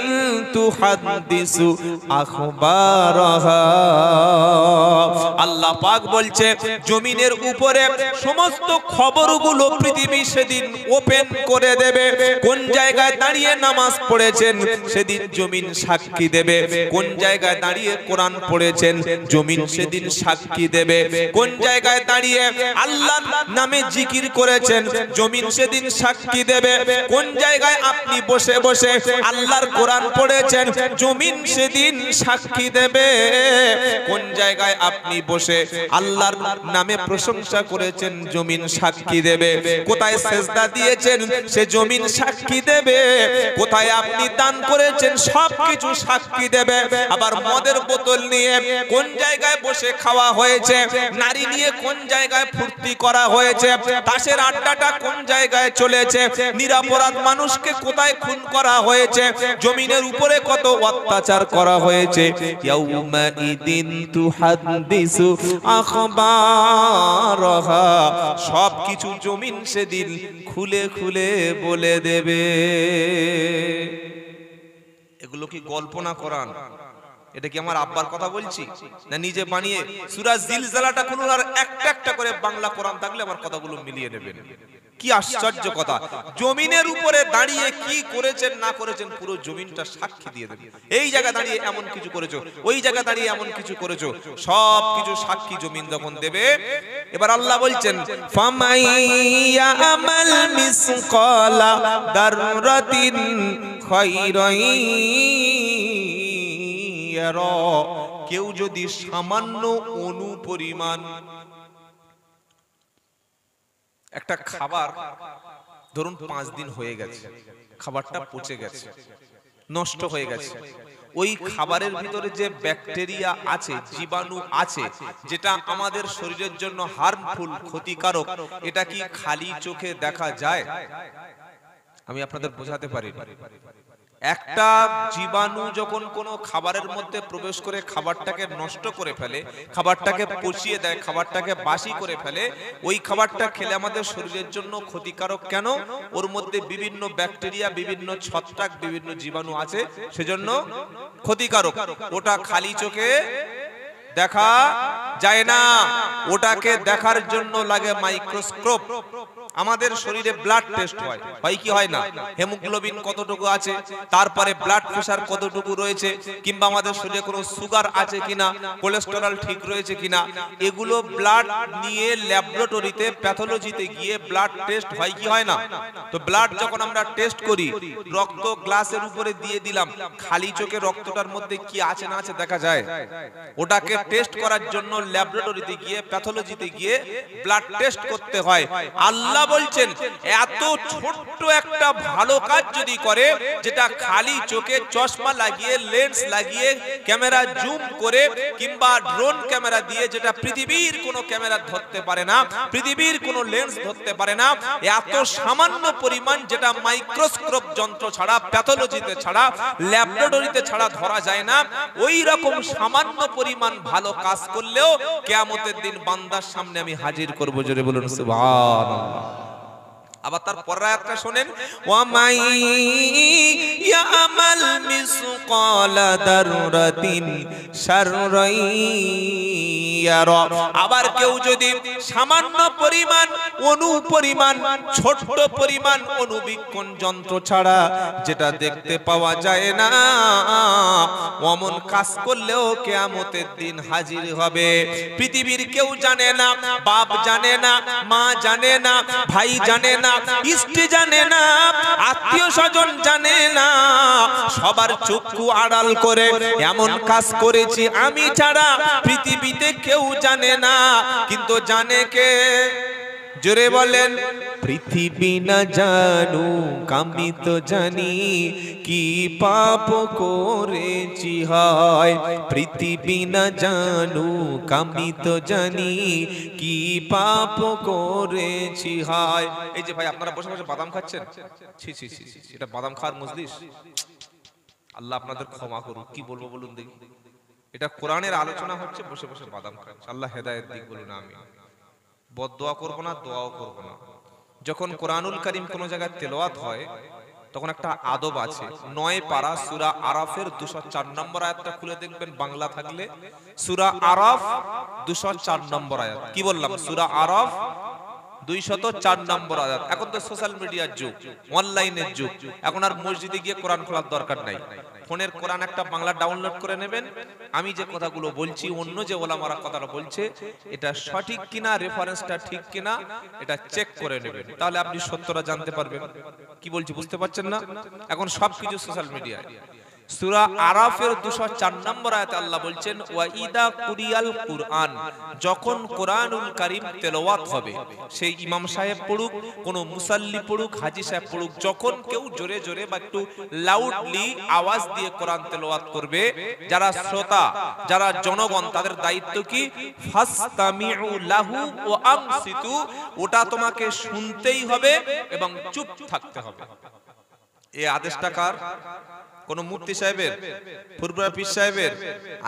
তুহাদ্দিসু আখবারাহা, আল্লাহ পাক বলছে জমিনের উপরে সমস্ত খবরগুলো পৃথিবী সেদিন ওপেন করে দেবে। কোন জায়গায় দাঁড়িয়ে নামাজ পড়েছেন সেদিন জমিন সাক্ষী দেবে। কোন জায়গায় দাঁড়িয়ে কোরআন পড়েছেন জমিন সেদিন সাক্ষী দেবে। কোন জায়গায় দাঁড়িয়ে আল্লাহর নামে জিকির করেছেন জমিন সেদিন সাক্ষী দেবে। কোন জায়গায় আপনি বসে বসে আল্লাহর কোরআন পড়েছেন জমিন সেদিন সাক্ষী দেবে। কোন জায়গায় আপনি বসে আল্লাহর নামে প্রশংসা করেছেন জমিন সাক্ষী দেবে। কোথায় সেজদা দিয়েছেন সে জমিন সাক্ষী দেবে। কোথায় আপনি দান করেছেন সবকিছু সাক্ষী দেবে। আবার মদের বোতল নিয়ে কোন জায়গায় বসে খাওয়া হয়েছে, নারী নিয়ে কোন জায়গায় ফুর্তি করা হয়েছে, তাসের আড্ডাটা কোন জায়গায় চলেছে, নিরপরাধ মানুষকে কোথায় খুন করা হয়েছে, জমিনের উপরে কত অত্যাচার করা হয়েছে। ইয়াউমা ইদিন তুহাদ্দিসু আখবারাহা, সবকিছু জমিন সেদিন খুলে খুলে বলে দেবে। এগুলো কি গল্প না কোরআন? এটা কি আমার আব্বার কথা বলছি না নিজে বানিয়ে? সূরা জিলজালাটা খুলুন আর একটা একটা করে বাংলা কোরআন থাকলে আমার কথাগুলো মিলিয়ে নেবেন। কি আশ্চর্য কথা! জমিনের উপরে দাঁড়িয়ে কি করেছেন না করেছেন পুরো জমিনটা সাক্ষী দিয়ে দেবে। এই জায়গা দাঁড়িয়ে এমন কিছু করেছো, ওই জায়গা দাঁড়িয়ে এমন কিছু করেছো, সব কিছু সাক্ষী জমিন যখন দেবে। এবার আল্লাহ বলছেন ফামাইয়া আমাল মিসকালা দাররাতিন খায়রান, কেউ যদি সামান্য অণু পরিমাণ একটা খাবার, ধরুন 5 দিন হয়ে গেছে, খাবারটা পচে গেছে, নষ্ট হয়ে গেছে, ওই খাবারের ভিতরে যে ব্যাকটেরিয়া আছে, জীবাণু আছে, যেটা আমাদের শরীরের জন্য হার্মফুল, ক্ষতিকারক, এটা কি খালি চোখে দেখা যায়? আমি আপনাদের বোঝাতে পারি। একটা জীবাণু যখন কোনো খাবারের মধ্যে প্রবেশ করে খাবারটাকে নষ্ট করে ফেলে, খাবারটাকে পচিয়ে দেয়, খাবারটাকে বাসি করে ফেলে, ওই খাবারটা খেলে আমাদের শরীরের জন্য ক্ষতিকারক কেন? ওর মধ্যে বিভিন্ন ব্যাকটেরিয়া, বিভিন্ন ছত্রাক, বিভিন্ন জীবাণু আছে, সেজন্য ক্ষতিকারক। ওটা খালি চোখে দেখা যায় না, ওটাকে দেখার জন্য লাগে মাইক্রোস্কোপ। আমাদের শরীরে ব্লাড টেস্ট হয়, হয় কি হয় না? হিমোগ্লোবিন কতটুকু আছে, তারপরে ব্লাড প্রেসার কতটুকু রয়েছে, কিংবা আমাদের শরীরে কোনো সুগার আছে কিনা, কোলেস্টেরল ঠিক রয়েছে কিনা, এগুলো ব্লাড নিয়ে ল্যাবরেটরিতে, প্যাথোলজিতে গিয়ে ব্লাড টেস্ট হয় কি হয় না? তো ব্লাড যখন আমরা টেস্ট করি, রক্ত গ্লাসের উপরে দিয়ে দিলাম, খালি চোখে রক্তটার মধ্যে কি আছে না আছে দেখা যায়? ওটাকে টেস্ট করার জন্য ল্যাবরেটরিতে গিয়ে, প্যাথোলজিতে গিয়ে ব্লাড টেস্ট করতে হয়। আল্লাহ বলছেন এত ছোট্ট একটা ভালো কাজ যদি করে, যেটা খালি চোখে চশমা লাগিয়ে, লেন্স লাগিয়ে, ক্যামেরা জুম করে, কিংবা ড্রোন ক্যামেরা দিয়ে, যেটা পৃথিবীর কোনো ক্যামেরা ধরতে পারে না, পৃথিবীর কোনো লেন্স ধরতে পারে না, এত সামান্য পরিমাণ, যেটা মাইক্রোস্কোপ যন্ত্র ছাড়া, প্যাথোলজিতে ছাড়া, ল্যাবরেটরিতে ছাড়া ধরা যায় না, ওই রকম সামান্য পরিমাণ ভালো কাজ করলেও কিয়ামতের দিন বান্দার সামনে আমি হাজির করব। জোরে বলুন সুবহানাল্লাহ। আবার তার পরের আয়াতটা শুনেন, ওয়া মাই ইয়ামাল মিসকালা দাররাতিন শাররাই ইয়ারা। আবার কেউ যদি সামান্য পরিমাণ, অনুপরিমাণ, ছোট্ট পরিমাণ অনুবীক্ষণ যন্ত্র ছাড়া যেটা দেখতে পাওয়া যায় না, অমন কাজ করলেও কিয়ামতের দিন হাজির হবে। পৃথিবীর কেউ জানে না, বাপ জানে না, মা জানে না, ভাই জানে না, স্ত্রী জানে না, আত্মীয় স্বজন জানে না, সবার চক্ষু আড়াল করে এমন কাজ করেছি আমি ছাড়া পৃথিবীতে কেউ জানে না। কিন্তু জানে কে? জোরে বলেন। পৃথিবী না জানুক আমি তো জানি কি পাপ করেছি হয়। পৃথিবী না জানুক আমি তো জানি কি পাপ করেছি হয়। এই যে ভাই আপনারা বসে বসে বাদাম খাচ্ছেন, ছি ছি ছি ছি, এটা বাদাম খাওয়ার মজলিস? আল্লাহ আপনাদের ক্ষমা করুক। কি বলবো বলুন দেখি? এটা কোরআনের আলোচনা হচ্ছে, বসে বসে বাদাম খাচ্ছে। আল্লাহ হেদায়েত দিক বলুন আমি। বদদোয়া করব না, দোয়াও করব না। যখন কোরআনুল কারীম কোন জায়গায় তেলাওয়াত হয় তখন একটা আদব আছে। 9 পারা সূরা আরাফের 204 নম্বর আয়াতটা খুলে দেখবেন বাংলা থাকলে। সূরা আরাফ 204 নম্বর আয়াত। কি বললাম? সূরা আরাফ 204 নম্বর আয়াত। এখন তো সোশ্যাল মিডিয়ার যুগ, অনলাইনের যুগ। এখন আর মসজিদে গিয়ে কোরআন খোলার দরকার নাই। ফোনের কোরআন একটা বাংলা ডাউনলোড করে নেবেন। আমি যে কথাগুলো বলছি, অন্য যে ওলামারা কথাটা বলছে, এটা সঠিক কিনা, রেফারেন্সটা ঠিক কিনা, এটা চেক করে নেবেন। তাহলে আপনি সত্যটা জানতে পারবেন। কি বলছি বুঝতে পারছেন না? এখন সবকিছু সোশ্যাল মিডিয়ায়। সূরা আরাফের 204 নম্বর আয়াতে আল্লাহ বলছেন, ওয়া ইদা কুরিয়াল কুরআন, যখন কোরআনুল কারীম তেলাওয়াত হবে, সেই ইমাম সাহেব পড়ুক, কোন মুসাল্লি পড়ুক, হাজী সাহেব পড়ুক, যখন কেউ জোরে জোরে বা একটু লাউডলি আওয়াজ দিয়ে কোরআন তেলাওয়াত করবে, যারা শ্রোতা, যারা জনগণ, তাদের দায়িত্ব কি? ফাসতামিউ লাহু ওয়া আমসিতু, ওটা তোমাকে শুনতেই হবে এবং চুপ থাকতে হবে। এই আদেশটা কার? কোন মুফতি সাহেবের, ফুরফুরা পীর সাহেবের,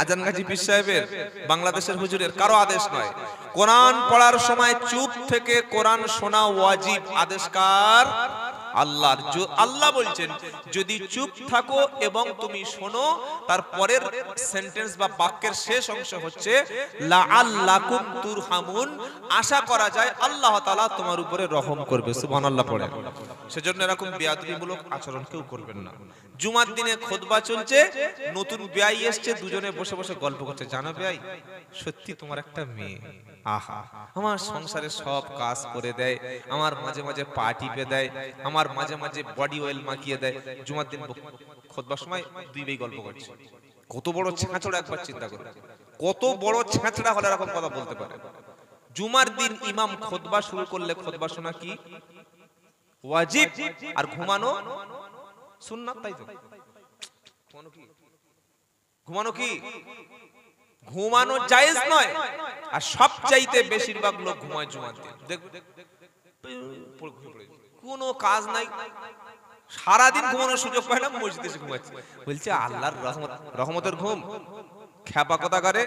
আজান গাজী পীর সাহেবের, বাংলাদেশের হুজুরের কারো আদেশ নয়। কোরআন পড়ার সময় চুপ থেকে কোরআন শোনা ওয়াজিব। আদেশ কার? আল্লাহর। আল্লাহ বলছেন যদি চুপ থাকো এবং তুমি শোনো, তার পরের সেন্টেন্স বা বাক্যের শেষ অংশ হচ্ছে লাআল্লাকুম তুরহামুন, আশা করা যায় আল্লাহ তাআলা তোমার উপরে রহম করবে। সুবহানাল্লাহ পড়ে। সেজন্য এরকম বেয়াদবিমূলক আচরণ কেউ করবেন না। জুমার দিনে খুতবা চলছে, নতুন বেয়াই এসেছে, দুজনে বসে বসে গল্প করছে। জানো বেয়াই, সত্যি তোমার একটা মেয়ে, আহা, আমার সংসারে সব কাজ করে দেয়, আমার মাঝে মাঝে পা টিপে দেয়, আমার মাঝে মাঝে বডি অয়েল মাখিয়ে দেয়। জুমার দিন খুতবার সময় দুই ভাই গল্প করছে। কত বড় ছেঁচড়া, একবার চিন্তা করো, কত বড় ছেঁচড়া হলে এরকম কথা বলতে পারে? জুমার দিন ইমাম খুতবা শুরু করলে খুতবা শোনা কি ওয়াজিব, আর ঘুমানো সুন্নাত। তাই তো? ঘুমানো কি? ঘুমানো জায়েজ নয়। আর সবচাইতে বেশিরভাগ লোক ঘুমায় জুমার দিন। কোনো কাজ নাই, সারাদিন ঘুমানোর সুযোগ পায় না, মসজিদে এসে ঘুমাচ্ছে। বলছে আল্লাহর রহমত, রহমতের ঘুম। খ্যাপা কথা করে,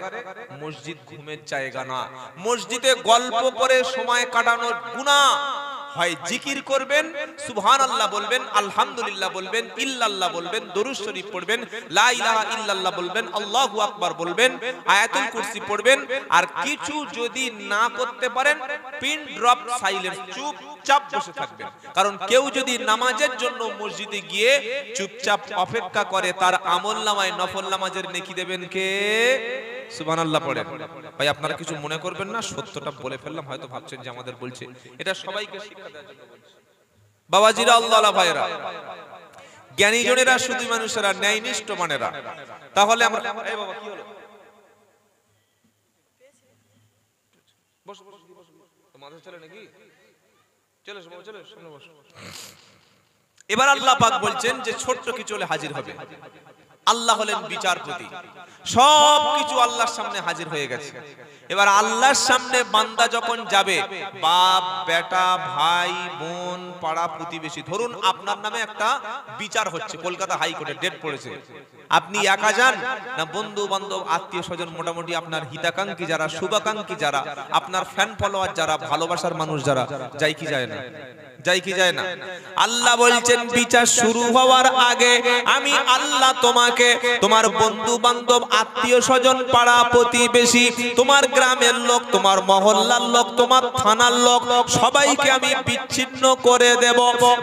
মসজিদ ঘুমের জায়গা না। মসজিদে গল্প করে সময় কাটানোর গুনাহ। হয় জিকির করবেন, সুবহানাল্লাহ বলবেন, আলহামদুলিল্লাহ বলবেন, ইল্লাল্লাহ বলবেন, দরুদ শরীফ পড়বেন, লা ইলাহা ইল্লাল্লাহ বলবেন, আল্লাহু আকবার বলবেন, আয়াতুল কুরসি পড়বেন। আর কিছু যদি না করতে পারেন, পিন ড্রপ সাইলেন্স, চুপচাপ বসে থাকবেন। কারণ কেউ যদি নামাজের জন্য মসজিদে গিয়ে চুপচাপ অপেক্ষা করে, তার আমলনামায় নফল নামাজের নেকি দেবেন কে? সুবহানাল্লাহ পড়েন। ভাই আপনারা কিছু মনে করবেন না, সত্যটা বলে ফেললাম, হয়তো ভাবছেন যে আমাদের বলছে। এটা সবাইকে শিক্ষা দেওয়ার জন্য বলছে। বাবাজিরা, আল্লাহওয়ালা ভাইরা, জ্ঞানী জনেরা, শুধু মানুষেরা, ন্যায়নিষ্ঠ মানেরা। তাহলে আমরা, এই বাবা কি হলো? বসো বসো বসো, মাথা চলে নাকি? চলে এসো বাবা, চলে এসো, সামনে বসো। এবার আল্লাহ পাক বলছেন যে ছোট্ট কিছু হলে হাজির হবে। আল্লাহ হলেন বিচারপতি, সবকিছু আল্লাহর সামনে হাজির হয়ে গেছে। এবার আল্লাহর সামনে বান্দা যখন যাবে, বাপ বেটা ভাই বোন পাড়া প্রতিবেশী, ধরুন আপনার নামে একটা বিচার হচ্ছে, কলকাতা হাইকোর্টে ডেট পড়েছে, আপনি একা যান না বন্ধু বান্ধব আত্মীয় স্বজন মোটামুটি আপনার হিতাকাঙ্ক্ষী যারা শুভাকাঙ্ক্ষী যারা আপনার ফ্যান ফলোয়ার যারা ভালোবাসার মানুষ যারা যায় কি যায় না যায় কি যায় না আল্লাহ বলছেন বিচার শুরু হওয়ার আগে আমি আল্লাহ তোমাকে তোমার বন্ধু বান্ধব আত্মীয় স্বজন পাড়া প্রতিবেশী তোমার গ্রামের লোক তোমার মহল্লার লোক তোমার থানার লোক সবাইকে আমি বিচ্ছিন্ন করে দেব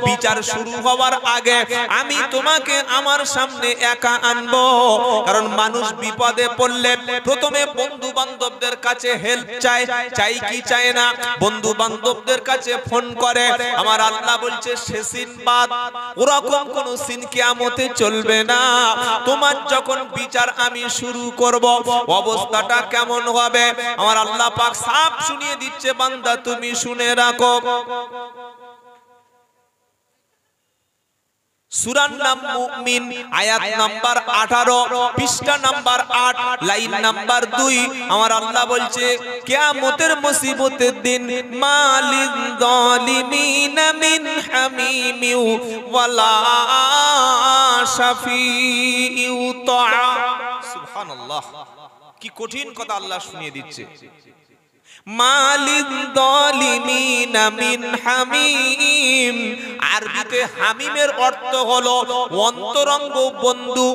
বিচার শুরু হওয়ার আগে আমি তোমাকে আমার সামনে একা আনবো কারণ মানুষ বিপদে পড়লে প্রথমে বন্ধু বান্ধবদের কাছে হেল্প চায় চাই কি চায় না বন্ধু বান্ধবদের কাছে ফোন করে আমার আল্লাহ বলছে সে সিন বাদ ওরকম কোন সিন কিয়ামতে চলবে না তোমার যখন বিচার আমি শুরু করব অবস্থাটা কেমন হবে আমার আল্লাহ পাক সাফ শুনিয়ে দিচ্ছে বান্দা তুমি শুনে রাখো সূরার নাম মুমিন আয়াত নাম্বার 18 পৃষ্ঠা নাম্বার 8 লাইন নাম্বার 2 আমার আল্লাহ বলছে কিয়ামতের মুসিবতের দিন মালিন যালিমিন মিন হামিমিউ ওয়ালা শাফিউ তা সুবহানাল্লাহ কি কঠিন কথা আল্লাহ শুনিয়ে দিচ্ছে মালিন যালিমিন মিন হামিম আরবিতে হামিমের অর্থ হলো অন্তরঙ্গ বন্ধু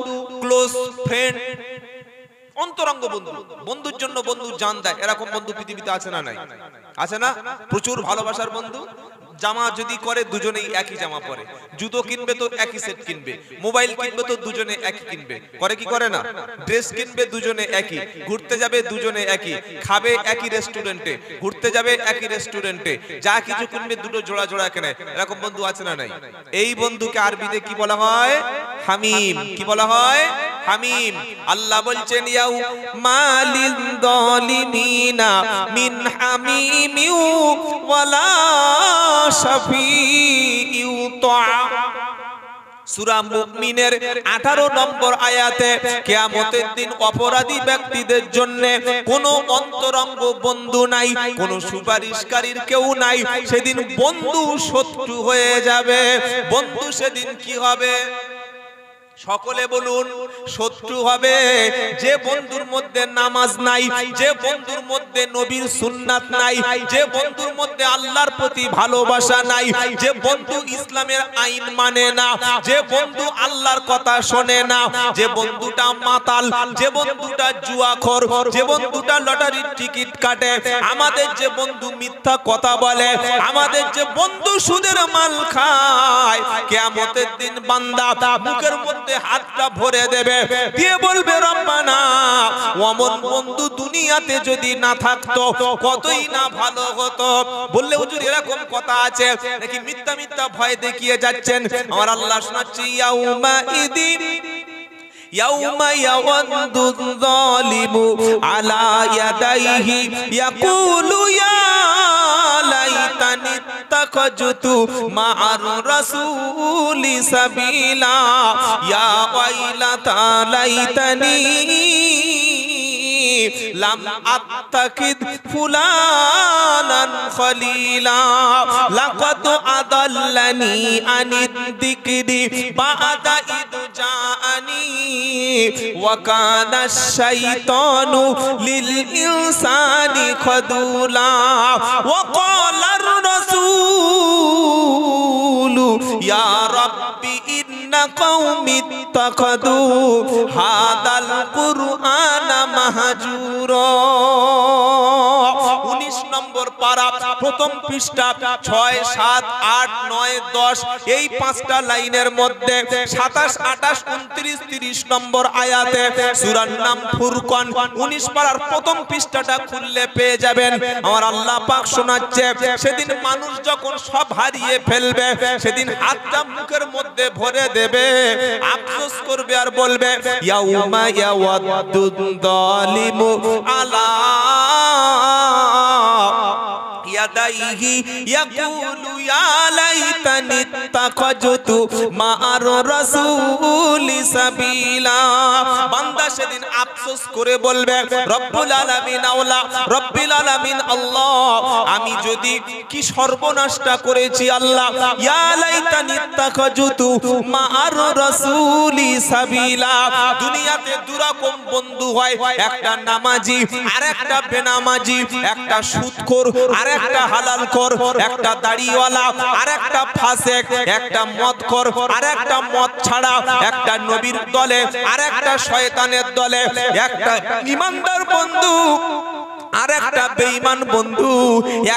ক্লোজ ফ্রেন্ড অন্তরঙ্গ বন্ধু বন্ধুর জন্য বন্ধু জান দেয় এরকম বন্ধু পৃথিবীতে আছে না নাই আছে না প্রচুর ভালোবাসার বন্ধু জামা যদি করে দুজনেই একই জামা পরে জুতো কিনবে তো একই সেট কিনবে মোবাইল কিনবে তো দুজনে একই কিনবে করে কি করে না ড্রেস কিনবে দুজনে একই ঘুরতে যাবে দুজনে একই খাবে একই রেস্টুরেন্টে ঘুরতে যাবে একই রেস্টুরেন্টে যা কিছু কিনবে দুটো জোড়া জোড়া কেনে এরকম বন্ধু আছে না নাই এই বন্ধুকে আরবিতে কি বলা হয় হামিম কি বলা হয় হামিম আল্লাহ বলছেন ইয়াউ মালিন যালিমিনা মিন হামিমিউ ওয়ালা শাফিউ তা সূরা মুমিনের 18 নম্বর আয়াতে কিয়ামতের দিন অপরাধী ব্যক্তিদের জন্য কোনো অন্তরঙ্গ বন্ধু নাই কোনো সুপারিশকারীর কেউ নাই সেদিন বন্ধু শত্রু হয়ে যাবে বন্ধু সেদিন কি হবে সকলে বলুন শত্রু হবে যে বন্ধুর মধ্যে নামাজ নাই যে বন্ধুর মধ্যে নবীর সুন্নাত নাই যে বন্ধুর মধ্যে আল্লাহর প্রতি ভালোবাসা নাই যে বন্ধু ইসলামের আইন মানে না যে বন্ধু আল্লাহর কথা শোনে না যে বন্ধুটা মাতাল যে বন্ধুটা জুয়াখোর যে বন্ধুটা লটারির টিকিট কাটে আমাদের যে বন্ধু মিথ্যা কথা বলে আমাদের যে বন্ধু সুদের মাল খায় কিয়ামতের দিন বান্দা মুখের মধ্যে হাতটা ভরে দেবে দিয়ে বলবে রব্বানা ওমন বন্ধু দুনিয়াতে যদি না থাকতো কতই না ভালো হতো বললে হুজুর এরকম কথা আছে নাকি মিথ্যা মিথ্যা ভয় দেখিয়ে যাচ্ছেন আমার আল্লাহ শোনাচ্ছে ইয়াউমা ইদিন ইয়াউমা ইয়াওয়াদু যালিমু আলা ইয়াদাইহি ইয়াকুলু ইয়া লাইতানি তাকাজতু মা'আর রাসূলি সাবিলা ইয়া ওয়াইলাতা লাইতানি লাম আত্তাকিদ ফুলানান খলিলা লাকাদ আদাল্লানি আনিদ যিকরি বা'দা ইদ জাআনি ওয়া কানা আশ-শাইতানু লিল ইনসানি খাদুলা ওয়া ক্বালা আর-রাসূলু ইয়া রাব্বি ইন্না কওমি ইত্তাখাদু হাদাল কুরআনা মাহজুরা 19 নম্বর পারা প্রথম পৃষ্ঠা 6 7 8 9 10 এই পাঁচটা লাইনের মধ্যে 27 28 29 30 নম্বর আয়াতে সূরার নাম ফুরকান 19 পারার প্রথম পৃষ্ঠাটা খুললে পেয়ে যাবেন আমার আল্লাহ পাক শোনাচ্ছে সেদিন মানুষ যখন সব হারিয়ে ফেলবে সেদিন হাতটা মুখের মধ্যে ভরে দেবে আফসোস করবে আর বলবে ইয়াউমা ইয়াওয়াদু যালিমু আলা ইয়াদাইহি ইয়াকুলু ইয়া লাইতানি ইত্তাখাজতু মা'আর রাসূলি সাবিলা বান্দা সেদিন আফসোস করে বলবে রব্বুল আলামিন আওলা রব্বিল আলামিন আল্লাহ আমি যদি কি সর্বনাশটা করেছি আল্লাহ ইয়া লাইতানি তাখাজুতু মা'আর রাসূলি সাবিলা। দুনিয়াতে দুরকম বন্ধু হয়, একটা নামাজি আর একটা বেনামাজি, একটা সুদখোর আর একটা হালালখোর, একটা দাড়িওয়ালা আর একটা ফাসেক, একটা মদখোর আর একটা মদ ছাড়া, একটা নবীর দলে আর একটা শয়তানের দলে, একটা ঈমানদার বন্ধু আর একটা বেঈমান বন্ধু।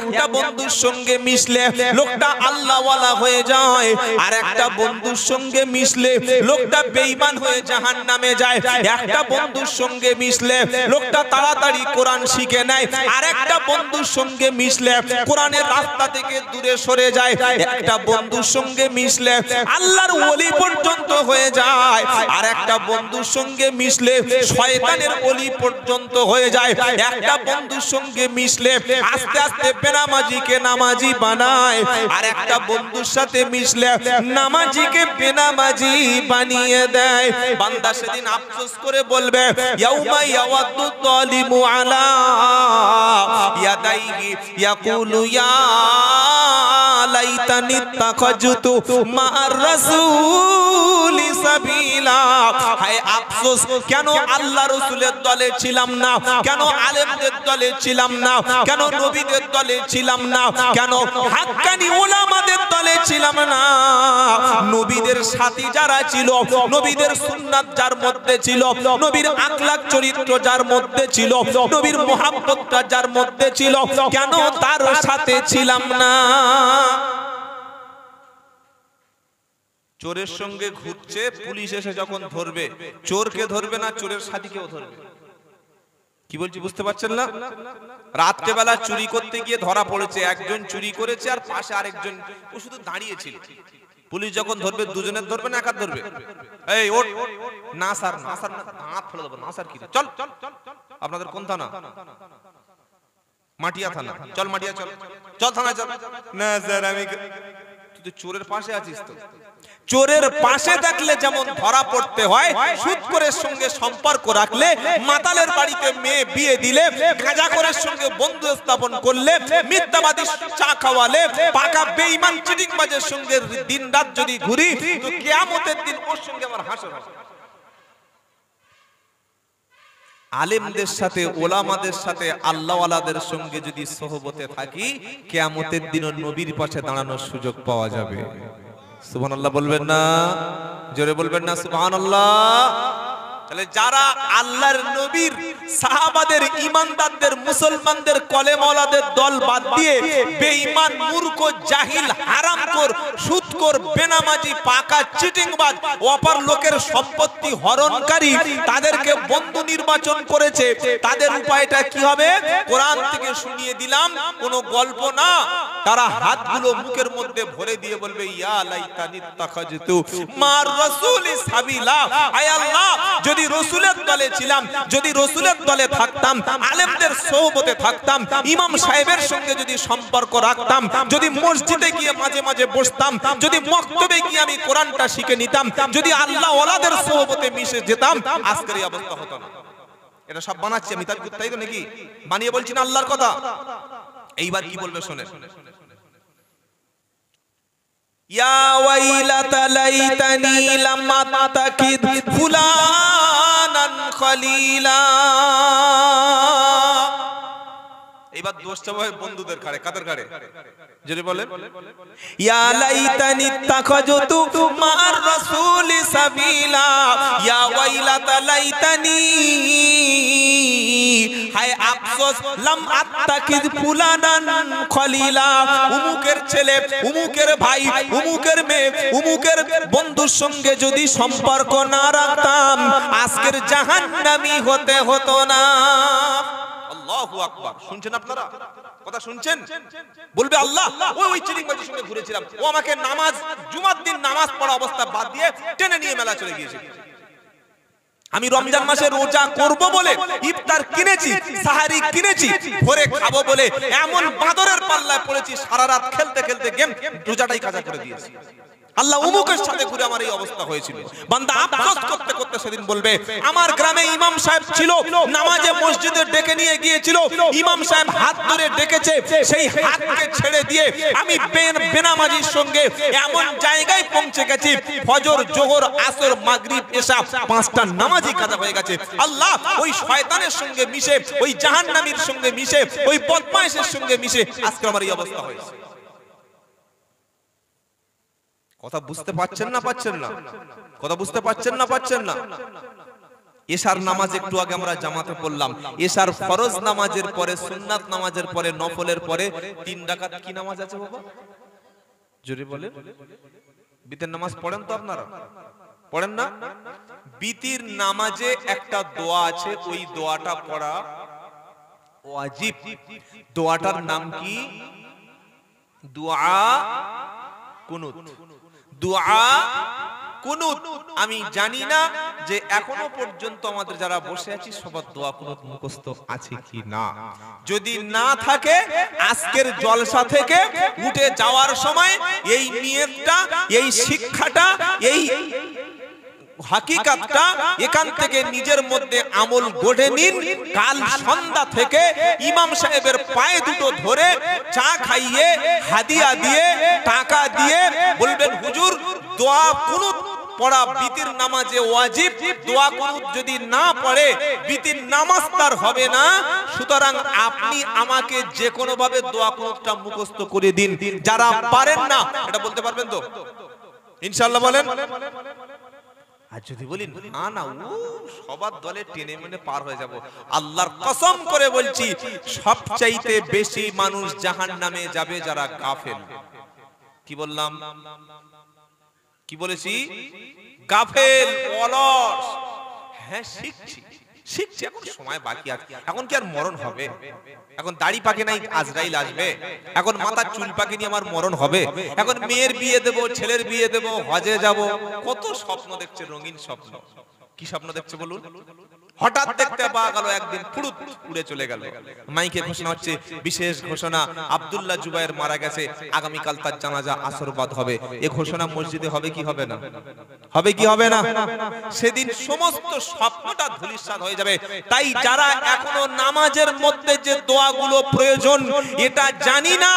একটা বন্ধুর সঙ্গে মিশলে লোকটা আল্লাহওয়ালা হয়ে যায়, আর একটা বন্ধুর সঙ্গে মিশলে লোকটা বেঈমান হয়ে জাহান্নামে যায়। একটা বন্ধুর সঙ্গে মিশলে লোকটা তাড়াতাড়ি কোরআন শিখে নেয়, আর একটা বন্ধুর সঙ্গে মিশলে কোরআনের রাস্তা থেকে দূরে সরে যায়। একটা বন্ধুর সঙ্গে মিশলে আল্লাহর ওলি পর্যন্ত হয়ে যায়, আর একটা বন্ধুর সঙ্গে মিশলে শয়তানের ওলি পর্যন্ত হয়ে যায়। একটা বন্ধুর সঙ্গে মিশলে আস্তে আস্তে বেনামাজিকে নামাজি বানায়, আর একটা বন্ধুর সাথে মিশলে নামাজিকে বেনামাজি বানিয়ে দেয়। বান্দা সেদিন আফসোস করে বলবে ইয়াউমা ইয়াওয়াদু যালিমু আলা ইয়াদাইহি ইয়াকুলু ইয়া লাইতানি তাখাজতু মা'আর রাসূলি সাবিলা। হায় আফসোস, কেন আল্লাহ রাসূলের দলে ছিলাম না, কেন আলেমদের দলে ছিলাম না, কেন নবীদের দলে ছিলাম না, কেন হাক্কানি উলামাদের দলে ছিলাম না। নবীদের সাথী যারা ছিল, নবীদের সুন্নাত যার মধ্যে ছিল, নবীর আখলাক চরিত্র যার মধ্যে ছিল, নবীর মুহাব্বতটা যার মধ্যে ছিল, কেন তার সাথে ছিলাম না। চোরের সঙ্গে ঘুরছে, পুলিশ এসে যখন ধরবে, চোরকে ধরবে না, চোরের সাথীকেও ধরবে। কি বলছি বুঝতে পারছেন না? রাত্রে বেলা চুরি করতে গিয়ে ধরা পড়েছে, একজন চুরি করেছে আর পাশে আরেকজন ও শুধু দাঁড়িয়েছিল। পুলিশ যখন ধরবে দুজনের ধরবে না একার ধরবে? এই ওঠ না স্যার, না স্যার, না দাঁত ফেলে দেবো, না স্যার কি চল। আপনাদের কোন থানা? মাটিয়া থানা। চল মাটিয়া, চল চল থানায় চল। না স্যার আমি, তুই তো চোরের পাশে আছিস। তো চোরের পাশে থাকলে যেমন ধরা পড়তে হয়, সুদখোরের সঙ্গে সম্পর্ক রাখলে, মাতালের বাড়িতে মেয়ে বিয়ে দিলে, গাঁজাখোরের সঙ্গে বন্ধু স্থাপন করলে, মিথ্যাবাদী চা খাওয়ালে, পাকা বেঈমান চিটিংবাজের সঙ্গে দিনরাত যদি ঘুরি, তো কিয়ামতের দিন ওর সঙ্গে আমার হাসর হবে। আলেমদের সাথে, ওলামাদের সাথে, আল্লাহওয়ালাদের সঙ্গে যদি সোহবতে থাকি, কিয়ামতের দিন নবীর পাশে দাঁড়ানোর সুযোগ পাওয়া যাবে। সুবহানাল্লাহ বলবেন না? জোরে বলবেন না সুবহানাল্লাহ? তাহলে যারা আল্লাহর নবীর, সাহাবাদের, ঈমানদারদের, মুসলমানদের, কলেমাওয়ালাদের দল বাদ দিয়ে বেঈমান, মূর্খ, জাহিল, হারামখোর, সুদখোর, বেনামাজি, পাকা চিটিংবাজ, অপর লোকের সম্পত্তি হরণকারী, তাদেরকে বন্ধু নির্বাচন করেছে, তাদের উপায়টা কি হবে? কোরআন থেকে শুনিয়ে দিলাম, কোনো গল্প না। তারা হাতগুলো মুখের মধ্যে ভরে দিয়ে বলবে ইয়া লাইতানি তাখাজতু মা'আর রাসূলি সাবিলা। আয় আল্লাহ, যদি রাসূলের দলে ছিলাম, যদি রাসূলের দলে থাকতাম, আলেমদের সোহবতে থাকতাম, ইমাম সাহেবের সঙ্গে যদি সম্পর্ক রাখতাম, যদি মসজিদে গিয়ে মাঝে মাঝে বসতাম, যদি মক্তবে গিয়ে আমি কোরআনটা শিখে নিতাম, যদি আল্লাহ ওয়ালাদের সোহবতে মিশে যেতাম, আজকের এই অবস্থা হতো না। এটা সব বানাচ্ছি আমি, তাই তো নাকি? বানিয়ে বলছি না আল্লাহর কথা। এইবার কি বলবে শোনেন। ইয়া ওয়াইলাতা লাইতানি লাম আত্তাকিদ ফুলানান খলিলা। এইবার দোষটা হয় বন্ধুদের ঘাড়ে। কাদের ঘাড়ে? যদি বলেন ইয়া লাইতানি তাখাজতু মা'আর রাসূলি সাবিলা, ইয়া ওয়াইলাতা লাইতানি, হায় আফসোস, লাম আত্তাকিদ ফুলানান খলিলা। উমুকের ছেলে, উমুকের ভাই, উমুকের মেয়ে, উমুকের বন্ধুর সঙ্গে যদি সম্পর্ক না রাখতাম, আজকের জাহান্নামী হতে হতো না। আল্লাহু আকবার। শুনছেন আপনারা? কথা শুনছেন? বলবে আল্লাহ, ওই চিটিংবাজির সঙ্গে ঘুরেছিলাম, ও আমাকে নামাজ, জুমার দিন নামাজ পড়া অবস্থা বাদ দিয়ে টেনে নিয়ে মেলা চলে গিয়েছে। আমি রমজান মাসে রোজা করব বলে ইফতার কিনেছি, সাহারি কিনেছি, ভোরে খাবো বলে এমন বাদরের পাল্লায় পড়েছি, সারা রাত খেলতে খেলতে গেম রোজাটাই কাজা করে দিয়েছি। আল্লাহ উমুকের সাথে ঘুরে আমার এই অবস্থা হয়েছিল। বান্দা আফসোস করতে করতে সেদিন বলবে, আমার গ্রামে ইমাম সাহেব ছিল, নামাজে মসজিদে ডেকে নিয়ে গিয়েছিল, ইমাম সাহেব হাত ধরে ডেকেছে, সেই হাতকে ছেড়ে দিয়ে আমি বেনামাজির সঙ্গে এমন জায়গায় পৌঁছে গেছি, ফজর, জোহর, আসর, মাগরিব, এশা পাঁচটা নামাজই কাজা হয়ে গেছে। আল্লাহ ওই শয়তানের সঙ্গে মিশে, ওই জাহান্নামীর সঙ্গে মিশে, ওই বদমাইশের সঙ্গে মিশে আজকে আমার এই অবস্থা হয়েছে। কথা বুঝতে পারছেন না? পাচ্ছেন না? কথা বুঝতে পারছেন না? পাচ্ছেন না? এশার নামাজ একটু আগে আমরা জামাতে পড়লাম। এশার ফরজ নামাজের পরে, সুন্নাত নামাজের পরে, নফলের পরে 3 রাকাত কি নামাজ আছে বাবা? জোরে বলেন। বিতির নামাজ পড়েন তো আপনারা? পড়েন না? বিতির নামাজে একটা দোয়া আছে, ওই দোয়াটা পড়া ওয়াজিব। দোয়াটার নাম কি? দুআ কুনুত। দুআ কুনুত। আমি জানি না যে এখনো পর্যন্ত আমাদের যারা বসে আছি সবার দোয়া কুনুত মুখস্থ আছে কি না। যদি না থাকে আজকের জলসা থেকে উঠে যাওয়ার সময় এই নিয়তটা, এই শিক্ষাটা, এই হাকিকাতটা এখান থেকে নিজের মধ্যে আমল গড়ে নিন। কাল সন্ধ্যা থেকে ইমাম সাহেবের পায়ে দুটো ধরে চা খাইয়ে, হাদিয়া দিয়ে, টাকা দিয়ে বলবেন, হুজুর দোয়া কুনুত পড়া বিতির নামাজে ওয়াজিব। দোয়া কুনুত যদি না পড়ে বিতির নামাজ তার হবে না। সুতরাং আপনি আমাকে যে কোনো ভাবে দোয়া কুনুতটা মুখস্থ করে দিন। যারা পারেন না এটা বলতে পারবেন তো ইনশাআল্লাহ? বলেন। আর যদি বলি না না, ও সবার দলে টেনে মেনে পার হয়ে যাব, আল্লাহর কসম করে বলছি সবচাইতে বেশি মানুষ জাহান্নামে যাবে যারা গাফেল। কি বললাম? কি বলেছি? গাফেল, অলস। হ্যাঁ শিখছি, শিখছি, এখন সময় বাকি আছে। এখন কি আর মরণ হবে? এখন দাড়ি পাকে নাই, আজরাইল আসবে। এখন মাথার চুল পাকে নিয়ে আমার মরণ হবে। এখন মেয়ের বিয়ে দেব, ছেলের বিয়ে দেব, হজে যাব, কত স্বপ্ন দেখছে, রঙিন স্বপ্ন। কি স্বপ্ন দেখছে বলুন? হঠাৎ দেখতে পাওয়া গেল একদিন ফুড়ুত উড়ে চলে গেল। মাইকে ঘোষণা হচ্ছে, বিশেষ ঘোষণা, আব্দুল্লাহ জুবায়ের মারা গেছে, আগামীকাল তার জানাজা আসরবাদ হবে। এই ঘোষণা মসজিদে হবে কি হবে না? হবে কি হবে না? সেদিন সমস্ত স্বপ্নটা ধূলিসাৎ হয়ে যাবে। তাই যারা এখনো নামাজের মধ্যে যে দোয়াগুলো প্রয়োজন এটা জানি না,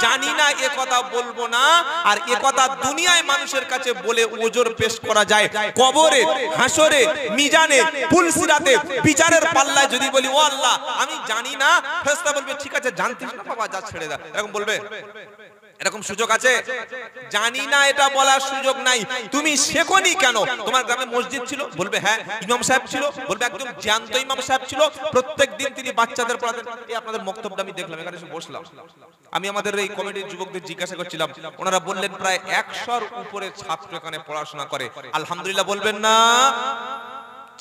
জানি না এ কথা বলবো না। আর এ কথা দুনিয়ায় মানুষের কাছে বলে ওজোর পেশ করা যায়, কবরে, হাসরে, মিজানে, পুলসিরাতে, বিচারের পাল্লায় যদি বলি ও আল্লাহ আমি জানি না, ফেরেশতা বলবে ঠিক আছে, জানতিস না বাবা, যা ছেড়ে দাও। এরকম বলবে? এরকম সুযোগ আছে? জানি না এটা বলার সুযোগ নাই। তুমি শেখোনি কেন? তোমার গ্রামে মসজিদ ছিল? বলবে হ্যাঁ। ইমাম সাহেব ছিল? বলবে একদম জ্যান্ত ইমাম সাহেব ছিল, প্রত্যেক দিন তিনি বাচ্চাদের পড়াতেন। এই আপনাদের বক্তব্যটা আমি দেখলাম, এখানে এসে বসলাম। আমি আমাদের এই কমিটির যুবকদের জিজ্ঞাসা করছিলাম, ওনারা বললেন প্রায় 100-র উপরে ছাত্র এখানে পড়াশোনা করে। আলহামদুলিল্লাহ বলবেন না?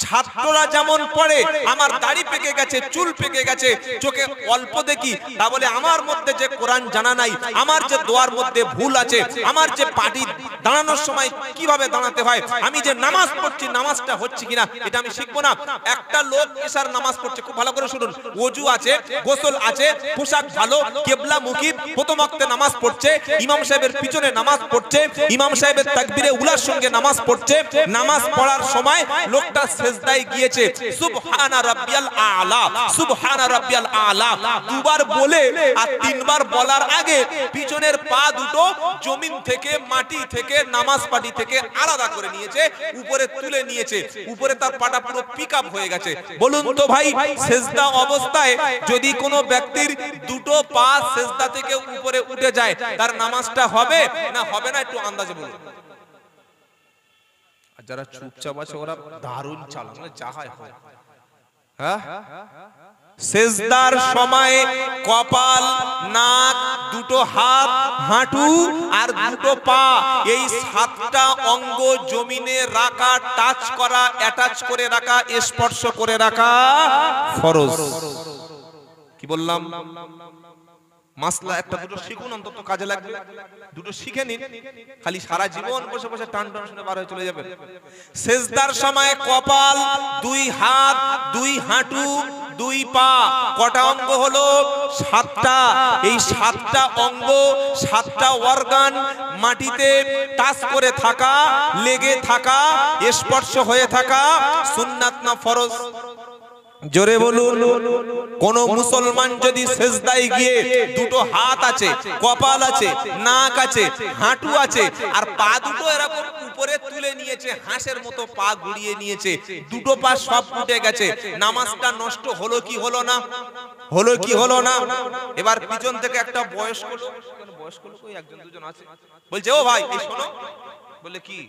ছাত্ররা যেমন পড়ে, আমার দাড়ি পেকে গেছে, চুল পেকে গেছে, চোখে অল্প দেখি, তা বলে আমার মধ্যে যে কোরআন জানা নাই, আমার যে দোয়ার মধ্যে ভুল আছে, আমার যে পাটি দাঁড়ানোর সময় কিভাবে দাঁড়াতে হয়, আমি যে নামাজ পড়ছি নামাজটা হচ্ছে কিনা এটা আমি শিখবো না? একটা লোক এশার নামাজ পড়ছে, খুব ভালো করে শুনুন, ওযু আছে, গোসল আছে, পোশাক ভালো, কিবলা মুখী, প্রথম ওয়াক্তে নামাজ পড়ছে, ইমাম সাহেবের পিছনে নামাজ পড়ছে, ইমাম সাহেবের তাকবীরে উলার সঙ্গে নামাজ পড়ছে। নামাজ পড়ার সময় লোকটা সেজদায় গিয়েছে, সুবহানা রাব্বিয়াল আলা, সুবহানা রাব্বিয়াল আলা দুবার বলে আর তিনবার বলার আগে পিছনের পা দুটো জমিন থেকে, মাটি থেকে, নামাজ পাটি থেকে আলাদা করে নিয়েছে, উপরে তুলে নিয়েছে, উপরে তার পাটা পুরো পিকআপ হয়ে গেছে। বলুন তো ভাই, সেজদা অবস্থায় যদি কোনো ব্যক্তির দুটো পা সেজদা থেকে উপরে উঠে যায় তার নামাজটা হবে না হবে না? একটু আন্দাজে বলুন। যারা চুপচাপ আছে ওরা দারুণ চালানো, যা হয় হয়। হ্যাঁ, সেজদার সময় কপাল, নাক, দুটো হাত, হাঁটু আর দুটো পা, এই 7টা অঙ্গ জমিনে রাখা, টাচ করা, অ্যাটাচ করে রাখা, স্পর্শ করে রাখা ফরজ। কি বললাম? মাসলা একটা দুটো শিখুন, অন্তত কাজে লাগবে। দুটো শিখে নিন, খালি সারা জীবন বসে বসে টান টান শুনে বার হয়ে চলে যাবেন। সেজদার সময় কপাল, দুই হাত, দুই হাঁটু, দুই পা, কটা অঙ্গ হলো? 7টা। এই 7টা অঙ্গ, 7টা অর্গান মাটিতে টাচ করে থাকা, লেগে থাকা, স্পর্শ হয়ে থাকা সুন্নাত না ফরজ? জোরে বলুন। কোন মুসলমান যদি সেজদায় গিয়ে দুটো হাত আছে, কপাল আছে, নাক আছে, হাঁটু আছে, আর পা দুটো এরকম উপরে তুলে নিয়েছে, হাঁসের মতো পা ঘুরিয়ে নিয়েছে, দুটো পা সব উঠে গেছে, নামাজটা নষ্ট হলো কি হলো না? হলো কি হলো না? এবার পিছন থেকে একটা বয়স্ক লোক, বয়স্ক লোক ওই একজন দুজন আছে, বলছে ও ভাই এই শোনো। বলে কি?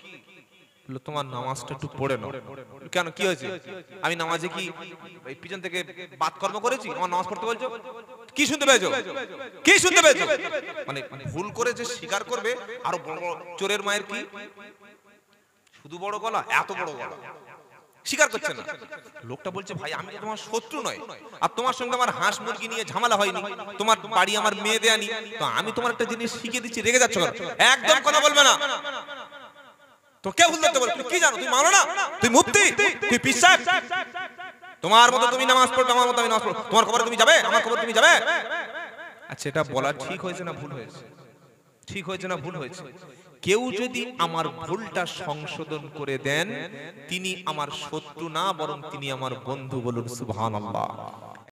তোমার নামাজটা একটু পড়ে নাও। কেন, কি হয়েছে? আমি নামাজে কি পিছন থেকে বাদ কর্ম করেছি? আমার নামাজ পড়তে বলছো? কি শুনতে পেয়েছো? কি শুনতে পেয়েছো? মানে ভুল করেছে স্বীকার করবে। আর বড় বড় চোরের মায়ের কি শুধু বড় গলা, এত বড় গলা, স্বীকার করছে না। লোকটা বলছে ভাই আমি তো তোমার শত্রু নয়, আর তোমার সঙ্গে আমার হাঁস মুরগি নিয়ে ঝামেলা হয়নি, তোমার বাড়ি আমার মেয়ে দেয়ানি, তো আমি তোমার একটা জিনিস শিখিয়ে দিচ্ছি, রেগে যাচ্ছ কেন? একদম কথা বলবে না। তো কে ভুল ধরতে পারে? তুমি কি জানো? তুমি মানো না? তুই মুফতি, তুই পীর সাহেব, তোমার মতো তুমি নামাজ পড়ো, আমার মতো আমি নামাজ পড়ো, তোমার কবরে তুমি যাবে, আমার কবরে তুমি যাবে? আচ্ছা, এটা বলা ঠিক হয়েছে না ভুল হয়েছে? ঠিক হয়েছে না ভুল হয়েছে? কেউ যদি আমার ভুলটা সংশোধন করে দেন, তিনি আমার শত্রু না, বরং তিনি আমার বন্ধু। বলুন সুবহানাল্লাহ।